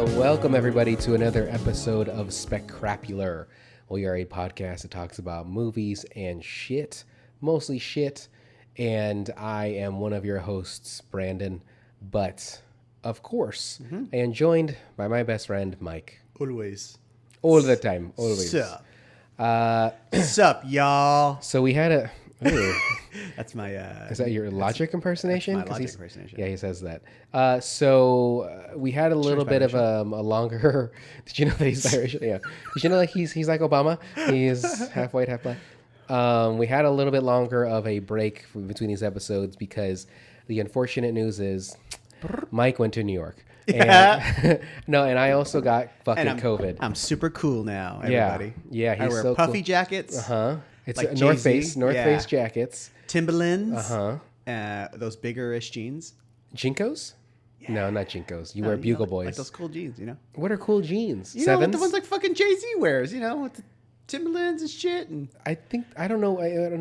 Welcome everybody to another episode of Specrapular. We are a podcast that talks about movies and shit, mostly shit. And I am one of your hosts, Brandon. But of course, I am joined by my best friend, Mike. Always. All the time, always. Sup? Sup, y'all? So we had a. Ooh. That's my. Is that your Logic impersonation? That's my Logic impersonation. Yeah, he says that. So we had a little bit of a longer. Did you know that he's biracial? Yeah. Did you know that he's like Obama? He's half white, half black. We had a little bit longer of a break between these episodes because the unfortunate news is Mike went to New York. Yeah. And I also got fucking COVID. I'm super cool now, everybody. Yeah, he's I wear so puffy cool. Jackets. It's like North Jay-Z. Face jackets. Timberlands. Those bigger-ish jeans. Jinkos? Yeah. No, not Jinkos. You wear Bugle Boys. Like those cool jeans, you know? What are cool jeans? You know, the ones like fucking Jay-Z wears, you know, with the Timberlands and shit. And I don't know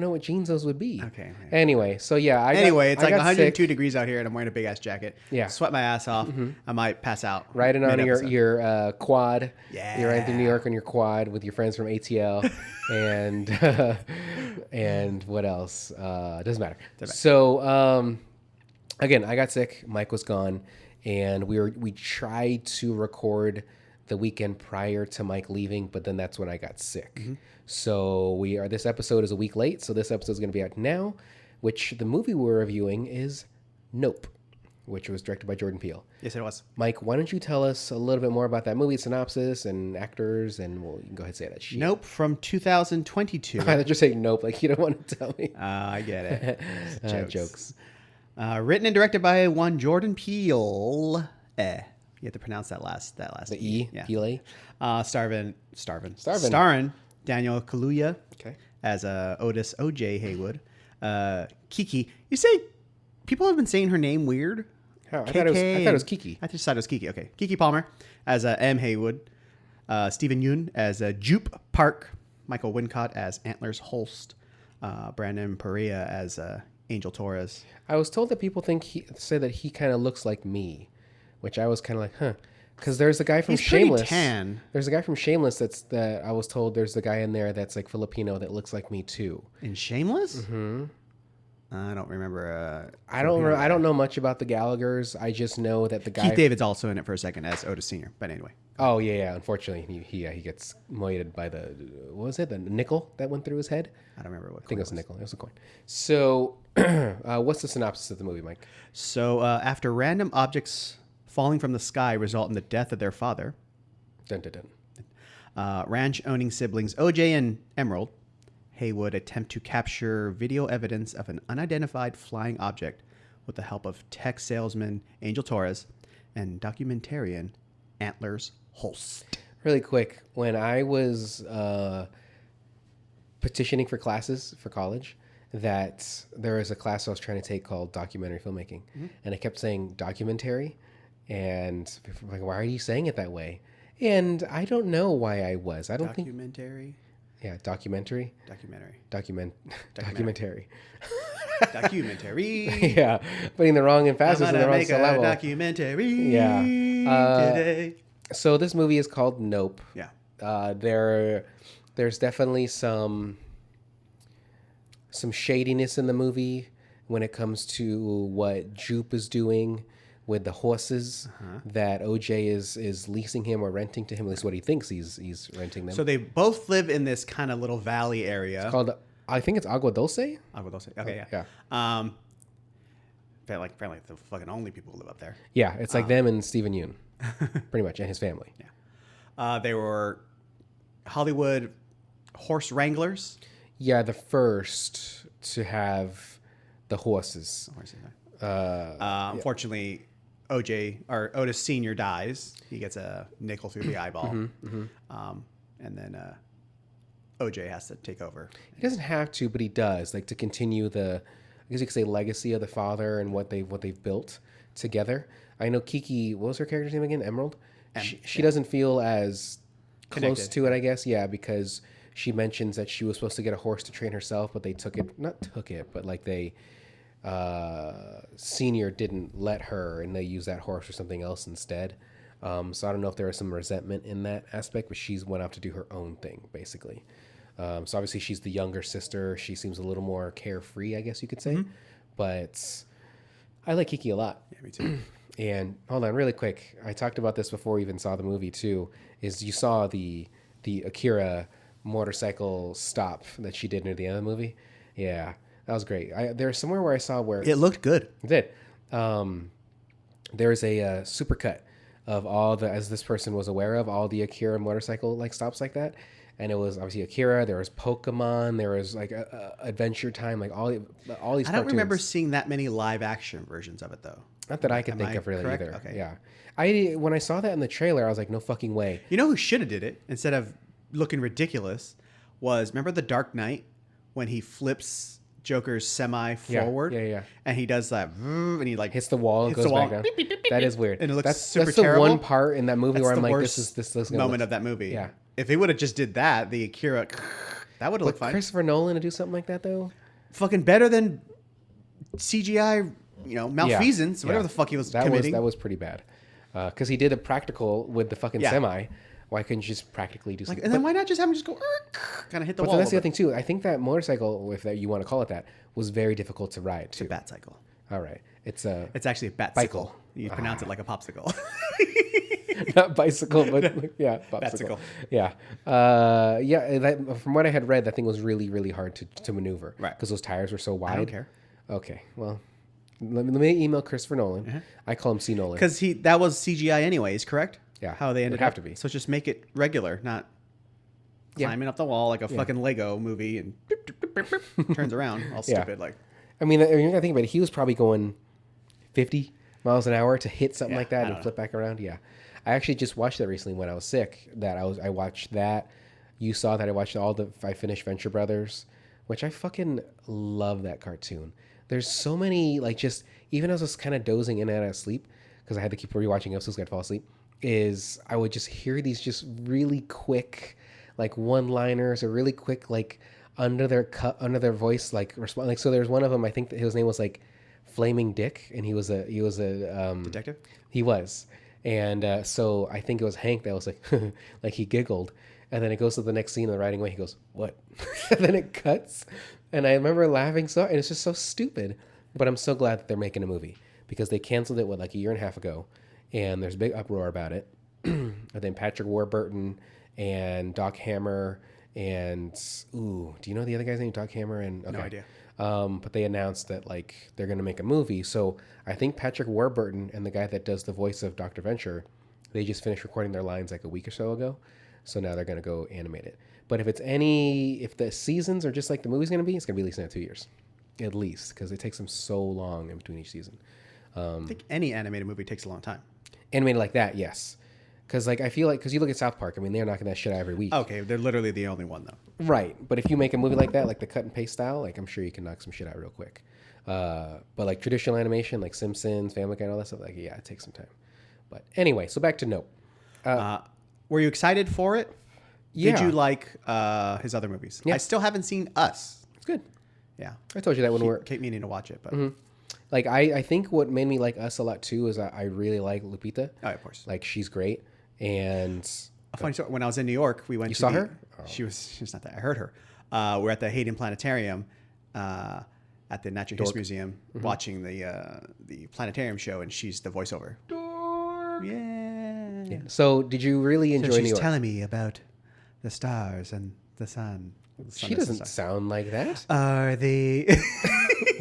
what jeans those would be. Okay. Anyway, so yeah. It's like 102 degrees out here, and I'm wearing a big ass jacket. Yeah. Sweat my ass off. I might pass out. Riding on your quad. Yeah. You're riding through New York on your quad with your friends from ATL, and what else? Doesn't matter. So again, I got sick. Mike was gone, and we tried to record the weekend prior to Mike leaving, but then that's when I got sick. So this episode is a week late, so this episode is going to be out now, which the movie we're reviewing is Nope, which was directed by Jordan Peele. Yes, it was. Mike, why don't you tell us a little bit more about that movie, synopsis and actors, and you can go ahead and say that shit. Nope, from 2022. I thought you were saying nope, like you don't want to tell me. I get it. Jokes. Written and directed by one Jordan Peele. You have to pronounce that last The E, yeah. Peele. Starring Daniel Kaluuya. Okay. As Otis O.J. Haywood. Keke. You say people have been saying her name weird. How? I thought it was Keke. I just thought it was Keke. Okay. Keke Palmer as M. Haywood. Stephen Yeun as Jupe Park. Michael Wincott as Antlers Holst. Brandon Perea as Angel Torres. I was told that people say that he kind of looks like me, which I was kind of like, huh. Because there's a guy from Shameless. Tan. There's a guy from Shameless that I was told there's a guy in there that's like Filipino that looks like me too. In Shameless? Mm-hmm. I don't remember. I don't know much about the Gallaghers. I just know that the guy Keith David's also in it for a second as Otis Sr. But anyway. Oh yeah. Unfortunately, he gets moited by the the nickel that went through his head. I don't remember what. I think it was a nickel. It was a coin. So, what's the synopsis of the movie, Mike? So after random objects falling from the sky result in the death of their father, Dun, dun, dun. Ranch-owning siblings OJ and Emerald Haywood attempt to capture video evidence of an unidentified flying object with the help of tech salesman Angel Torres and documentarian Antlers Holst. Really quick, when I was petitioning for classes for college, that there was a class I was trying to take called documentary filmmaking, and I kept saying documentary, and people were like, why are you saying it that way? And I don't know why I was. I don't Documentary? Yeah, documentary. Documentary. Documentary. Yeah, putting the wrong emphasis in the wrong level. Documentary. Yeah. Today. So this movie is called Nope. Yeah. There's definitely some shadiness in the movie when it comes to what Jupe is doing with the horses that OJ is leasing him or renting to him. At least what he thinks he's renting them. So they both live in this kind of little valley area. It's called, I think it's Agua Dulce. Agua Dulce. Okay, yeah. Apparently the fucking only people who live up there. Yeah, it's like them and Stephen Yeun, pretty much, and his family. Yeah. They were Hollywood horse wranglers. Yeah, the first to have the horses. Unfortunately, Otis Sr. dies. He gets a nickel through the eyeball. And then OJ has to take over. He doesn't have to, but he does, like to continue the, I guess you could say, legacy of the father and what they've built together. I know Keke, what was her character's name again? Emerald? She doesn't feel as close to it, I guess. Yeah, because she mentions that she was supposed to get a horse to train herself, but they but like they Senior didn't let her, and they used that horse for something else instead. So I don't know if there was some resentment in that aspect, but she's went off to do her own thing, basically. So obviously she's the younger sister. She seems a little more carefree, I guess you could say. But I like Keke a lot. Yeah, me too. And hold on, really quick. I talked about this before we even saw the movie too. Is you saw the Akira motorcycle stop that she did near the end of the movie? Yeah, that was great. There's somewhere where I saw where It looked good. it did. There's a supercut of all the, as this person was aware of, all the Akira motorcycle like stops like that. And it was obviously Akira. There was Pokemon. There was like Adventure Time. Like all these. I don't cartoons. remember seeing that many live action versions of it though. Not that I could Am think I of really correct? either. Okay. Yeah, when I saw that in the trailer, I was like, no fucking way. You know who should have did it instead of looking ridiculous was, remember the Dark Knight when he flips Joker's semi forward? Yeah. And he does that, and he like Hits the wall and hits goes the wall. back down. That is weird. And it looks that's super the terrible. one part in that movie That's where I'm the like, worst this is moment of that movie. Yeah. If they would have just did that, the Akira, that would have looked fine. Christopher Nolan to do something like that though. Fucking better than CGI, malfeasance, whatever the fuck he was committing. That was pretty bad. Because he did a practical with the fucking semi. Why couldn't you just practically do something? And then why not just have him just go, kind of hit the wall? But that's the other thing too. I think that motorcycle, if that you want to call it that, was very difficult to ride too. It's a bat cycle. All right, it's actually a bat cycle. You pronounce it like a popsicle. Not bicycle, but yeah, popsicle. Yeah, from what I had read, that thing was really, really hard to maneuver. Right. Because those tires were so wide. I don't care. Okay, well, let me email Christopher Nolan. I call him C. Nolan. Because that was CGI anyways, correct? Yeah, How they ended it would up. have to be. So just make it regular, not climbing up the wall like a fucking Lego movie and turns around all stupid. Like, I mean, you got to think about it. He was probably going 50 miles an hour to hit something like that and flip back around. Yeah. I actually just watched that recently when I was sick. I watched that. You saw that I watched I finished Venture Brothers, which I fucking love that cartoon. There's so many, like, just, even as I was kind of dozing in and out of sleep, because I had to keep rewatching episodes so I'd fall asleep, I would just hear these just really quick, like, one-liners or really quick, like, under their voice, like, respond. Like, so there's one of them, I think that his name was, like, Flaming Dick, and he was a detective? He was. And so I think it was Hank that was like, like he giggled. And then it goes to the next scene of the riding away. He goes, what? And then it cuts. And I remember laughing and it's just so stupid. But I'm so glad that they're making a movie because they canceled it, like a year and a half ago. And there's a big uproar about it. And then Patrick Warburton and Doc Hammer and, do you know the other guy's name? Doc Hammer and... Okay. No idea. But they announced that like they're going to make a movie. So I think Patrick Warburton and the guy that does the voice of Dr. Venture, they just finished recording their lines like a week or so ago. So now they're going to go animate it. But if the seasons are just like the movie's going to be, it's going to be released in 2 years, at least, because it takes them so long in between each season. I think any animated movie takes a long time. Animated like that, yes. Because I feel like, because you look at South Park, I mean, they're knocking that shit out every week. Okay, they're literally the only one though. Right, but if you make a movie like that, like the cut and paste style, like I'm sure you can knock some shit out real quick. But like traditional animation, like Simpsons, Family Guy, and all that stuff, like it takes some time. But anyway, so back to Nope. Were you excited for it? Yeah. Did you like his other movies? Yeah. I still haven't seen Us. It's good. Yeah. I told you that when Keep meaning to watch it, but like I think what made me like Us a lot too is I really like Lupita. oh, of course. Like she's great. And A funny story. When I was in New York, we went. You to saw the- her? Oh. She was not there. I heard her. We're at the Hayden Planetarium at the Natural History Museum watching the planetarium show, and she's the voiceover. Yeah. so did you really enjoy So New she's York? telling me about the stars and the sun. She doesn't sound like that. Are they?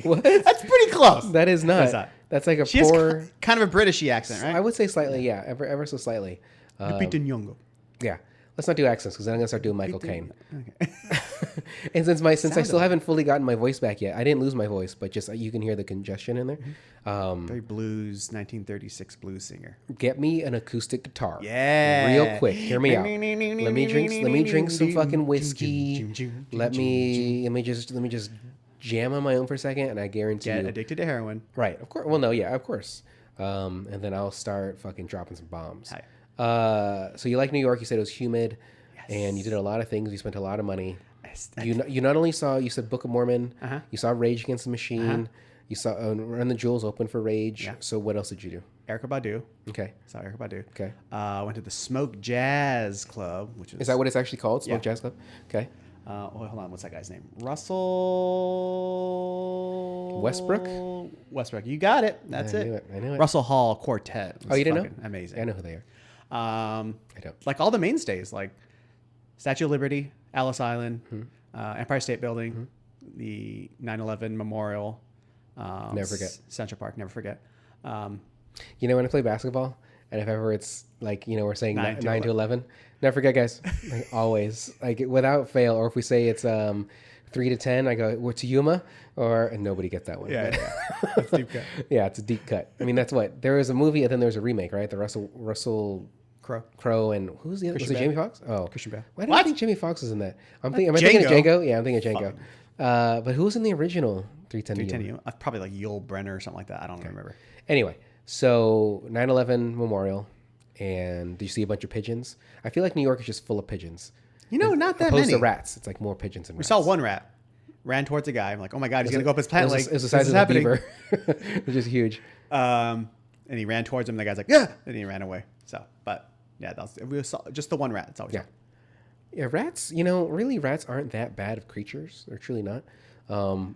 What? That's pretty close. That is not. That's not. That's like a She has poor. kind of a Britishy accent, right? I would say slightly, yeah, ever so slightly. Lupita Nyong'o. Yeah. Let's not do accents because then I'm gonna start doing Michael Caine. Okay. And since I still Sounded- haven't fully gotten my voice back yet, I didn't lose my voice, but just you can hear the congestion in there. Very blues, 1936 blues singer. Get me an acoustic guitar, Yeah. real quick. Hear me out. Let me drink some fucking whiskey. Let me just jam on my own for a second, and I guarantee Get you, addicted to heroin. right? Of course. Well, no, yeah, of course. And then I'll start fucking dropping some bombs. Hi. So you like New York? You said it was humid, and you did a lot of things. You spent a lot of money. You not only saw, you said Book of Mormon, you saw Rage Against the Machine, you saw Run the Jewels open for Rage. Yeah. So what else did you do? Erykah Badu. Okay. Saw Erykah Badu. Okay. Went to the Smoke Jazz Club, which Is that what it's actually called? Smoke Yeah. Jazz Club? Okay. Hold on. What's that guy's name? Russell Westbrook. You got it. That's I knew it. Russell Hall Quartet. It's Oh, you didn't know? Amazing. Yeah, I know who they are. I don't. Like all the mainstays, like Statue of Liberty, Ellis Island, Empire State Building, the 9/11 Memorial. Never forget. Central Park. Never forget. You know, when I play basketball, and if ever it's like, you know, we're saying 9 to 11, never forget, guys. Like, always. Like, without fail. Or if we say it's 3 to 10, I go, we're to Yuma, and nobody gets that one. Yeah. That's deep cut. Yeah, it's a deep cut. I mean, that's what. There was a movie, and then there was a remake, right? The Russell Crowe, and who's the other? Was it Jamie Foxx? Oh. Christian Bale. Why do I think Jamie Foxx is in that? Am I thinking of Django? Yeah, I'm thinking of Django. But who was in the original 310 to Yuma? Probably like Yul Brynner or something like that. I don't remember. Anyway, so 9/11 Memorial, and do you see a bunch of pigeons? I feel like New York is just full of pigens. You know, not that Opposed many. to rats. It's like more pigeons than We rats. saw one rat ran towards a guy. I'm like, oh my God, he's going to go up his plant leg. It was the size of a beaver, which is huge. And he ran towards him. The guy's like, yeah. And he ran away. So, but yeah, we saw just the one rat. That's all we saw. Yeah, rats, you know, really rats aren't that bad of creatures. They're truly not.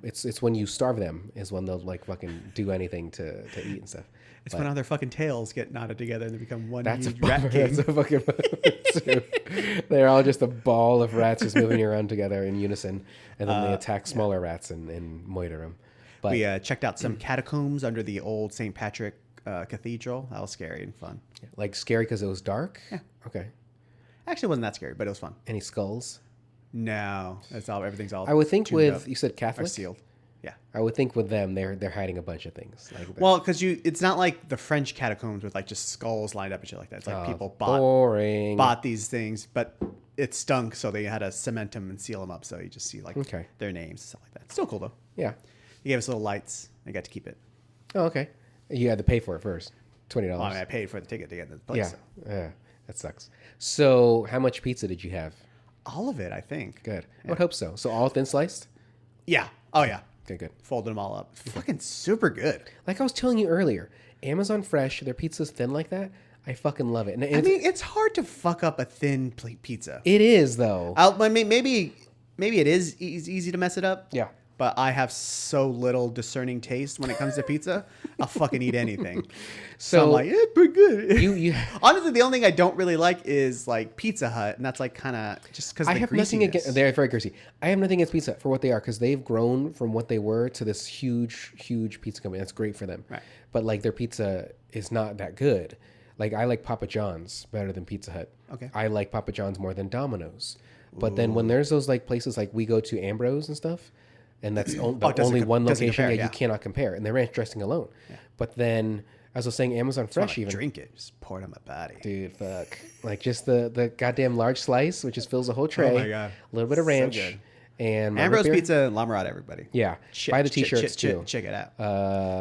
It's when you starve them is when they'll like fucking do anything to eat and stuff. It's when all their fucking tails get knotted together and they become one That's huge a rat king. That's a fucking They're all just a ball of rats just moving around together in unison, and then they attack smaller rats and moiter them. But We checked out some catacombs under the old St. Patrick Cathedral. That was scary and fun. like scary because it was dark. Yeah. Okay. Actually, it wasn't that scary, but it was fun. Any skulls? No, everything's all. I would think tuned with up you said or Catholic. sealed. Yeah. I would think with them they're hiding a bunch of things. Like Well, because it's not like the French catacombs with like just skulls lined up and shit like that. It's like people boring. bought these things, but it stunk, so they had to cement them and seal them up. So you just see like their names and stuff like that. Still cool though. Yeah. He gave us little lights. I got to keep it. Oh, okay. You had to pay for it first. $20. Well, I mean, I paid for the ticket to get in the place. Yeah. So. Yeah. That sucks. So, how much pizza did you have? All of it, I think. Good. I would hope so. So, all thin sliced? Yeah. Oh yeah. Okay, good. Folded them all up. Fucking super good. Like I was telling you earlier, Amazon Fresh, their pizza's thin like that. I fucking love it. And I mean, it's hard to fuck up a thin pizza. it is though. I mean, maybe it is easy to mess it up. Yeah. But I have so little discerning taste when it comes to pizza. I'll fucking eat anything. So I'm like, yeah, pretty good. You Honestly, the only thing I don't really like is like Pizza Hut, and that's like kind of just because I have nothing against. They're very greasy. I have nothing against Pizza Hut for what they are because they've grown from what they were to this huge pizza company. That's great for them. Right. But like their pizza is not that good. Like I like Papa John's better than Pizza Hut. Okay. I like Papa John's more than Domino's. But then when there's those like places like we go to Ambrose and stuff, and that's only one location, compare, you cannot compare. And the ranch dressing alone. Yeah. But then, as I was saying, Amazon Fresh even. Drink it. Just pour it on my body. Dude, fuck. Like just the goddamn large slice, which just fills the whole tray. Oh my God. A little bit of ranch. So good. And Ambrose Pizza and La Mirada, everybody. Yeah. Buy the t-shirts too. Check it out.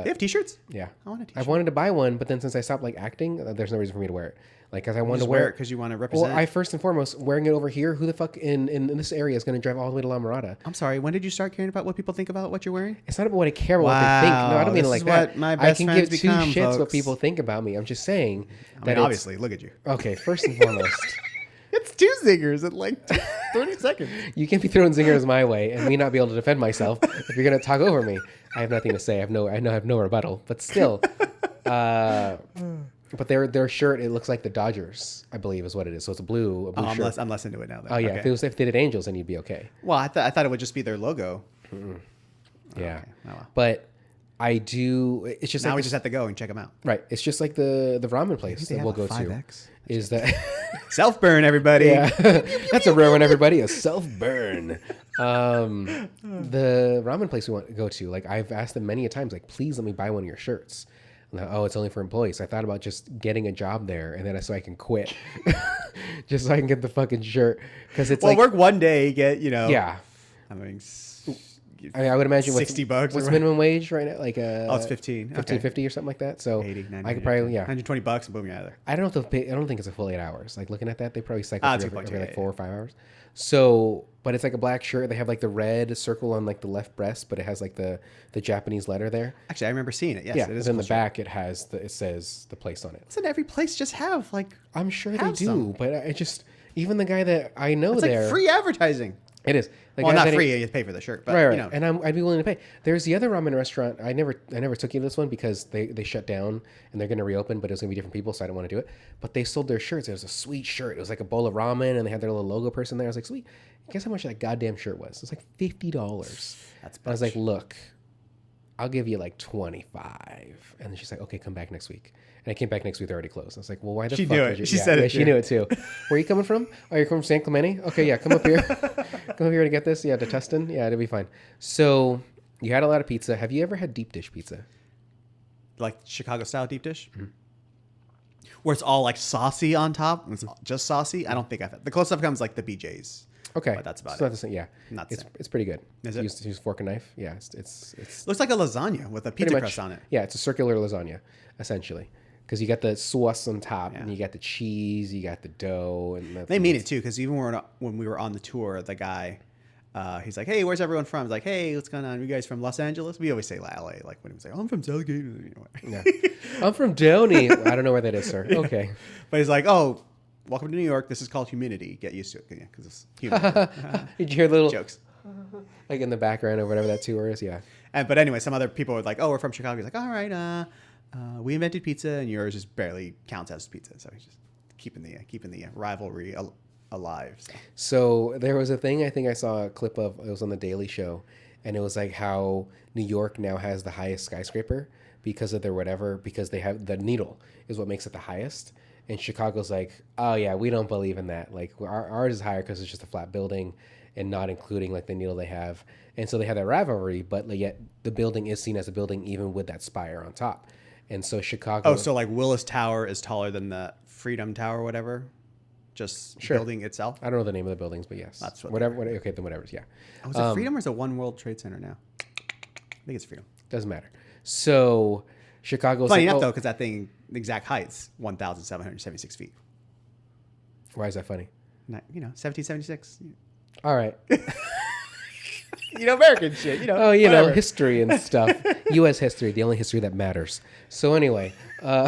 They have t-shirts? Yeah. I want a t-shirt. I've wanted to buy one, but then since I stopped like acting, there's no reason for me to wear it. Like, because I wanted to wear it because you want to represent. Well, I first and foremost, wearing it over here, who the fuck in this area is going to drive all the way to La Mirada? I'm sorry. When did you start caring about what people think about what you're wearing? It's not about what I care about what they think. No, I don't mean it like that. My best I can friends give two become, shits folks. what people think about me. I'm just saying that obviously, look at you. Okay, first and foremost. It's 2 zingers in like 30 seconds. You can't be throwing zingers my way and me not be able to defend myself if you're going to talk over me. I have nothing to say. I have no rebuttal. But still, but their shirt, it looks like the Dodgers, I believe, is what it is. So it's a blue shirt. I'm less into it now. Then. Oh yeah, okay. if they did Angels, then you'd be okay. Well, I thought it would just be their logo. Yeah, okay. Oh, well. But I do. It's just now like we just have to go and check them out. Right. It's just like the ramen place that we'll go to. Is that self burn, everybody? Yeah, that's a rare one, everybody. A self burn. The ramen place we want to go to, like I've asked them many a times, like please let me buy one of your shirts. And oh, it's only for employees. I thought about just getting a job there, and then so I can quit, just so I can get the fucking shirt because it's work one day, get yeah. having I would imagine $60 what's minimum wage right now? Like it's 15. 15.50 or something like that. So 80, 90, I could probably $120 and boom, you're out of there. I don't know if I don't think it's a full 8 hours. Like looking at that, they probably cycle every like 4 or 5 hours. So, but it's like a black shirt. They have like the red circle on like the left breast, but it has like the Japanese letter there. Actually, I remember seeing it. Yes, yeah. it is. In the back, it says the place on it. Doesn't every place just have like? I'm sure they do, but I just even the guy that I know it's like free advertising. It is. Well, not free. You pay for the shirt, but right. You know. And I'd be willing to pay. There's the other ramen restaurant. I never took you to this one because they shut down and they're going to reopen, but it was going to be different people, so I didn't want to do it. But they sold their shirts. It was a sweet shirt. It was like a bowl of ramen, and they had their little logo person there. I was like, sweet. Guess how much that goddamn shirt was? It was like $50. That's. I was like, look, I'll give you like $25. And then she's like, okay, come back next week. And I came back next week, they're already closed. I was like, well, why the fuck? She knew it. She said it. She knew it too. Where are you coming from? Oh, you're coming from San Clemente? Okay, yeah, come up here. Come up here to get this. Yeah, to Tustin. Yeah, it'll be fine. So you had a lot of pizza. Have you ever had deep dish pizza? Like Chicago style deep dish? Mm-hmm. Where it's all like saucy on top? And it's just saucy? I don't think I've had. The closest I've come is like the BJ's. Okay. But that's about it. Not the same. Yeah. Not the same. It's pretty good. Is it? Use fork and knife. Yeah. It's looks like a lasagna with a pizza crust on it. Yeah, it's a circular lasagna, essentially. Because you got the sauce on top, and you got the cheese, you got the dough, and they mean it too. Because even when we were on the tour, the guy, he's like, "Hey, where's everyone from?" I was like, "Hey, what's going on? You guys from Los Angeles?" We always say LA, like when he was like, "Oh, I'm from Southgate." Yeah. I'm from Downey. I don't know where that is, sir. Okay, but he's like, "Oh, welcome to New York. This is called humidity. Get used to it, because it's humid." Did you hear little jokes like in the background or whatever that tour is? Yeah. But anyway, some other people were like, "Oh, we're from Chicago." He's like, "All right, we invented pizza, and yours just barely counts as pizza." So he's just keeping the rivalry alive. So there was a thing I think I saw a clip of. It was on the Daily Show, and it was like how New York now has the highest skyscraper because of their whatever, because they have the needle is what makes it the highest. And Chicago's like, oh yeah, we don't believe in that. Like ours is higher because it's just a flat building, and not including like the needle they have. And so they have that rivalry, but yet the building is seen as a building even with that spire on top. And so Chicago. Oh, so like Willis Tower is taller than the Freedom Tower or whatever? Just building itself? I don't know the name of the buildings, but yes. That's whatever. Okay, then whatever. Yeah. Oh, is it Freedom or is it One World Trade Center now? I think it's Freedom. Doesn't matter. So Chicago's funny enough, though, because that thing, the exact height's 1,776 feet. Why is that funny? 1776. All right. American shit, Oh, whatever. History and stuff. U.S. history, the only history that matters. So anyway, so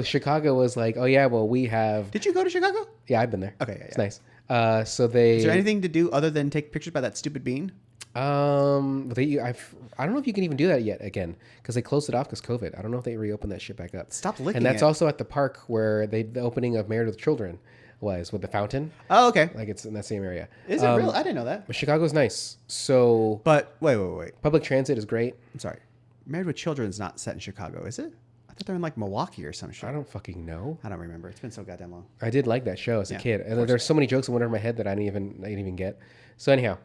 Chicago was like, oh yeah, well we have. Did you go to Chicago? Yeah, I've been there. Okay, yeah. It's nice. So they. Is there anything to do other than take pictures by that stupid bean? I don't know if you can even do that yet again because they closed it off because COVID. I don't know if they reopened that shit back up. Stop licking. And that's it. also at the park where the opening of Married with Children was with the fountain. Oh, okay. Like it's in that same area. Is it real? I didn't know that. But Chicago's nice. So. But wait. Public transit is great. I'm sorry. Married with Children is not set in Chicago, is it? I thought they're in like Milwaukee or some shit. I don't fucking know. I don't remember. It's been so goddamn long. I did like that show as a kid, and there's so many jokes that went over my head that I didn't even get. So anyhow,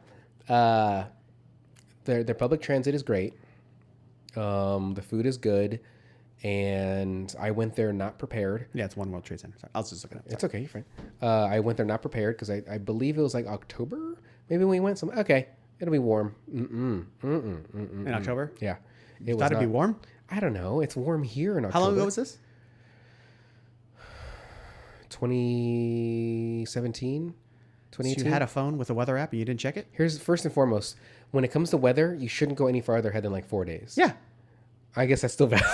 their public transit is great. The food is good, and I went there not prepared. Yeah, it's One World Trade Center. Sorry. I was just looking up. It's okay, you're fine. I went there not prepared because I believe it was like October, maybe when we went. Okay, it'll be warm. In October? Yeah. It thought it'd be warm? I don't know. It's warm here in October. How long ago was this? 2017, 2018. So you had a phone with a weather app and you didn't check it? Here's first and foremost, when it comes to weather, you shouldn't go any farther ahead than like 4 days. Yeah. I guess that's still valid.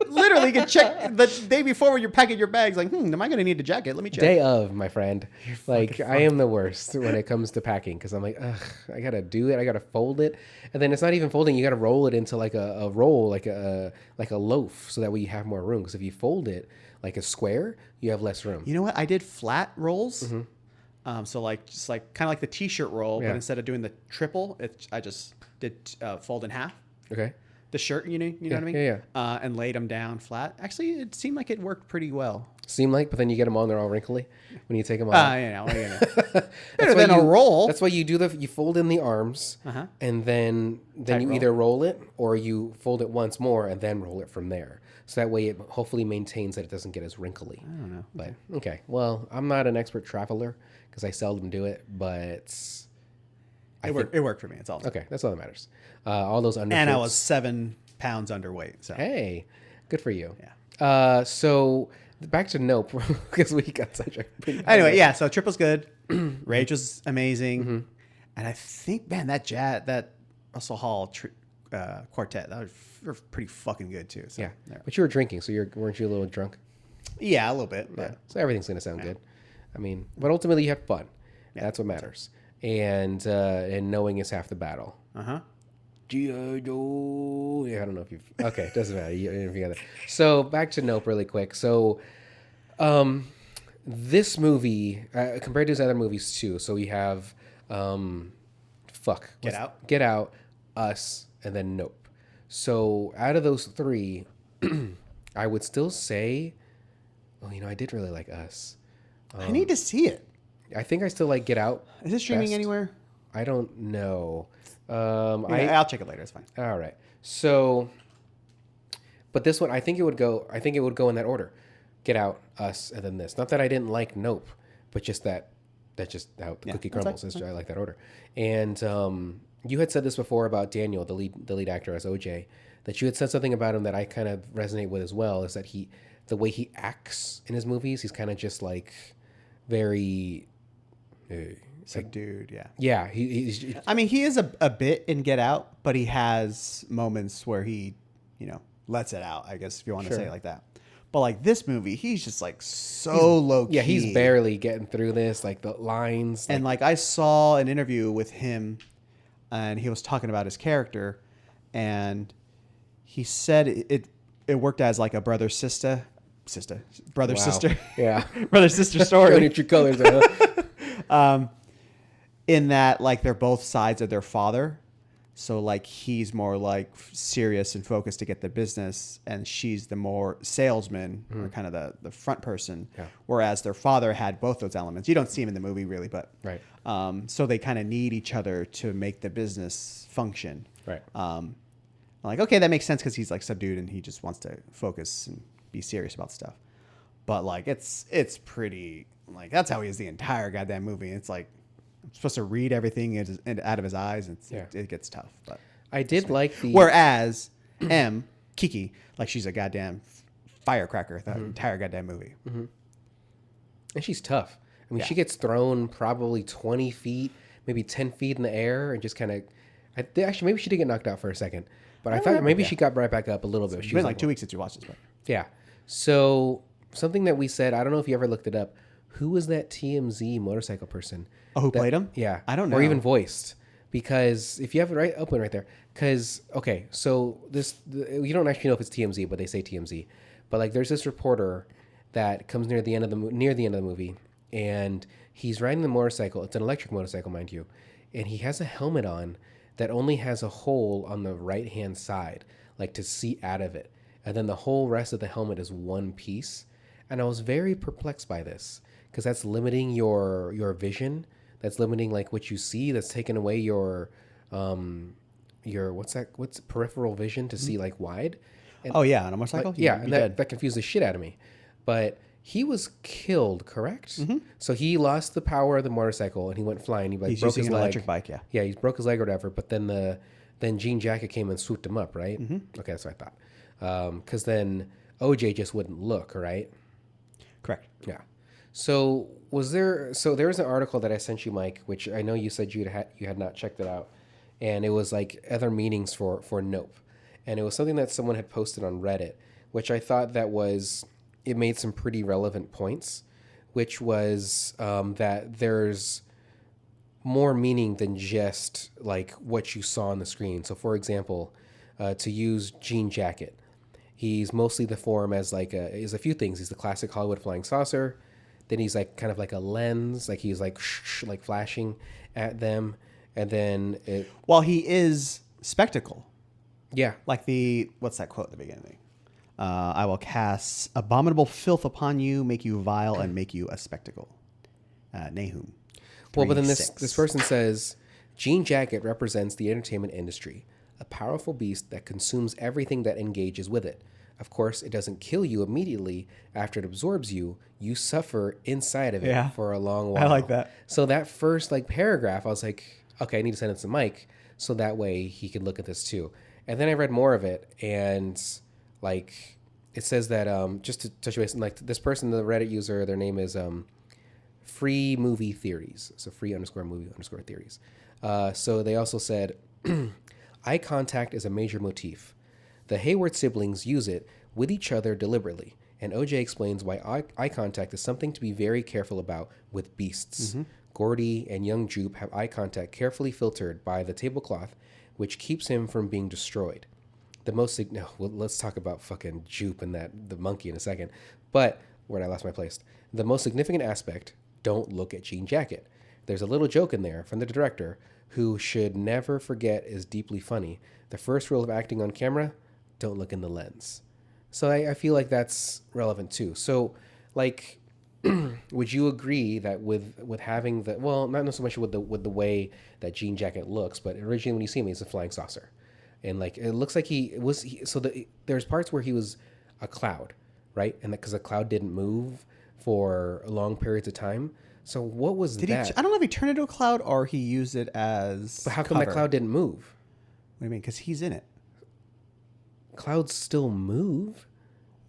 Literally, you can check the day before when you're packing your bags. Like, am I going to need a jacket? Let me check. Day of, my friend. Like, I am the worst when it comes to packing because I'm like, ugh, I got to do it. I got to fold it. And then it's not even folding. You got to roll it into like a roll, like a loaf so that way you have more room. Because if you fold it like a square, you have less room. You know what? I did flat rolls. Mm-hmm. So just like kind of like the T-shirt roll, but instead of doing the triple, I just did fold in half. Okay. The shirt, you know what I mean? Yeah. And laid them down flat. Actually, it seemed like it worked pretty well. seem like, but then you get them on, they're all wrinkly when you take them off. Better than a roll. That's why you fold in the arms, and then you either roll it or you fold it once more and then roll it from there. So that way it hopefully maintains that it doesn't get as wrinkly. I don't know. But okay, well, I'm not an expert traveler because I seldom do it, but it worked for me. It's all okay. That's all that matters. All those undershirts. And I was 7 pounds underweight. So hey, good for you. Yeah. So back to Nope because we got such a anyway. Yeah. So Trip was good. Rage was amazing, and I think that Russell Hall quartet that was pretty fucking good too. So, yeah. But you were drinking, so weren't you a little drunk? Yeah, a little bit. But so everything's gonna sound good. I mean, but ultimately you have fun. Yeah, that's what matters. And knowing is half the battle. G.I. Joe. Yeah, I don't know if you've... Okay, doesn't matter. You got it. So, back to Nope really quick. So, this movie, compared to his other movies too, so we have... Get Out, Us, and then Nope. So, out of those three, I would still say... Oh, I did really like Us. I need to see it. I think I still like Get Out. Is it streaming anywhere? I don't know. I'll check it later. It's fine. All right. So, but this one, I think it would go in that order: Get Out, Us, and then this. Not that I didn't like Nope, but just that's just how the cookie crumbles. I like that order. And you had said this before about Daniel, the lead actor as OJ, that you had said something about him that I kind of resonate with as well. Is that the way he acts in his movies, he's kind of just like very. Subdued, yeah. He's. I mean, he is a bit in Get Out, but he has moments where he, lets it out. I guess if you want to say it like that. But like this movie, he's just like low key. Yeah, he's barely getting through this. Like the lines. And like I saw an interview with him, and he was talking about his character, and he said it worked as like a brother sister, yeah, brother sister story. Showing your true colors. In that, like, they're both sides of their father. So, like, he's more, like, serious and focused to get the business, and she's the more salesman, or kind of the front person. Yeah. Whereas their father had both those elements. You don't see him in the movie, really, but... Right. So they kind of need each other to make the business function. Right. I'm like, okay, that makes sense because he's, like, subdued, and he just wants to focus and be serious about stuff. But, like, it's pretty... Like, that's how he is the entire goddamn movie. It's like... I'm supposed to read everything out of his eyes, and it gets tough. But I did like the... Whereas Keke, like she's a goddamn firecracker the entire goddamn movie. Mm-hmm. And she's tough. I mean, she gets thrown probably 20 feet, maybe 10 feet in the air, and just kind of... Actually, maybe she did get knocked out for a second. But I thought maybe she got right back up a little bit. It's been like 2 weeks since you watched this. But. Yeah. So something that we said, I don't know if you ever looked it up. Who was that TMZ motorcycle person? Oh, who played him? Yeah. I don't know. Or even voiced. Because if you have it open right there. Because, okay, so you don't actually know if it's TMZ, but they say TMZ. But like there's this reporter that comes near the end of the movie, and he's riding the motorcycle. It's an electric motorcycle, mind you. And he has a helmet on that only has a hole on the right-hand side, like to see out of it. And then the whole rest of the helmet is one piece. And I was very perplexed by this. Because that's limiting your vision. That's limiting like what you see. That's taking away your what's peripheral vision to see like wide. And, on a motorcycle. And that confused the shit out of me. But he was killed, correct? Mm-hmm. So he lost the power of the motorcycle and he went flying. He broke his leg. Electric bike, yeah. Yeah, he broke his leg or whatever. But then Jean Jacket came and swooped him up, right? Mm-hmm. Okay, that's what I thought. Because then OJ just wouldn't look, right? Correct. Yeah. So there was an article that I sent you, Mike, which I know you said you had not checked it out, and it was like other meanings for Nope, and it was something that someone had posted on Reddit, which I thought it made some pretty relevant points, which was that there's more meaning than just like what you saw on the screen. So for example, to use Jean Jacket, he's mostly the form as is a few things. He's the classic Hollywood flying saucer. Then he's like kind of like a lens, like he's like like flashing at them, and then he is spectacle. Yeah, like what's that quote at the beginning? I will cast abominable filth upon you, make you vile, and make you a spectacle. Nahum. Well, but then this 3:6. person says, Jean Jacket represents the entertainment industry, a powerful beast that consumes everything that engages with it. Of course, it doesn't kill you immediately after it absorbs you. You suffer inside of it for a long while. I like that. So that first paragraph, I was like, okay, I need to send it to Mike so that way he could look at this too. And then I read more of it, and it says that just to touch base, this person, the Reddit user, their name is Free Movie Theories. So free_movie_theories. So they also said, eye contact is a major motif. The Hayward siblings use it with each other deliberately, and OJ explains why eye contact is something to be very careful about with beasts. Mm-hmm. Gordy and young Jupe have eye contact carefully filtered by the tablecloth, which keeps him from being destroyed. Let's talk about fucking Jupe and the monkey in a second. But where I lost my place, the most significant aspect: don't look at Jean Jacket. There's a little joke in there from the director, who should never forget is deeply funny. The first rule of acting on camera: don't look in the lens. So I feel like that's relevant too. So would you agree that with having not so much with the way that Jean Jacket looks, but originally when you see him, he's a flying saucer, and it looks like there's parts where he was a cloud, right? And because the cloud didn't move for long periods of time. So what was that? I don't know if he turned it into a cloud or he used it as. But how come that cloud didn't move? What do you mean? Because he's in it. Clouds still move?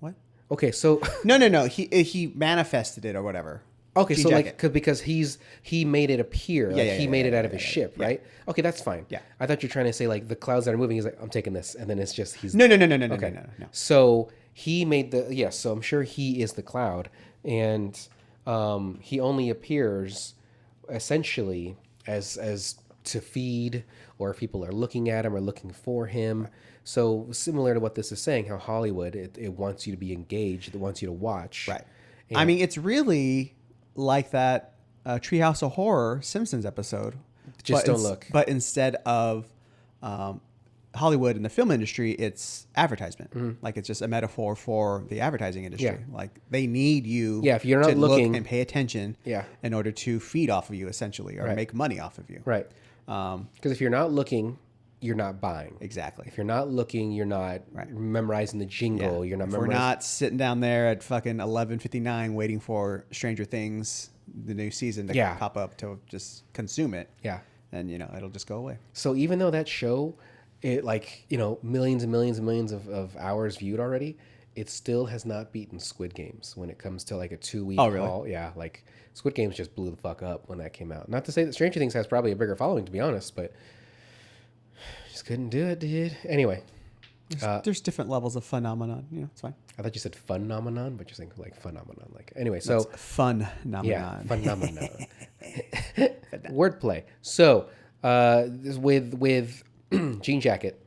What? Okay, so no. He manifested it or whatever. Okay, so because he made it appear, he made it out of his ship, right? Okay, that's fine. Yeah, I thought you were trying to say the clouds that are moving. He's like, I'm taking this, and then it's just he's no. Okay, no. So he made so I'm sure he is the cloud, and he only appears essentially as to feed, or if people are looking at him or looking for him. So similar to what this is saying, how Hollywood, it wants you to be engaged, it wants you to watch. Right. And I mean, it's really like that Treehouse of Horror Simpsons episode. Just don't look. But instead of Hollywood and the film industry, it's advertisement. Mm-hmm. It's just a metaphor for the advertising industry. Yeah. They need you if you're not looking, look and pay attention in order to feed off of you, essentially, or make money off of you. Right. Because if you're not looking, you're not buying. Exactly. If you're not looking, you're not memorizing the jingle. Yeah. You're not memorizing. We're not sitting down there at fucking 11:59 waiting for Stranger Things, the new season, to pop up to just consume it. Yeah. And, it'll just go away. So even though that show, it millions and millions and millions of hours viewed already, it still has not beaten Squid Games when it comes to a 2-week haul. Yeah. Squid Games just blew the fuck up when that came out. Not to say that Stranger Things has probably a bigger following, to be honest, but just couldn't do it, dude. Anyway. There's different levels of phenomenon. It's fine. I thought you said phenomenon, but you're saying phenomenon. Anyway, so. That's phenomenon. Yeah, phenomenon. Wordplay. So, with Jean Jacket,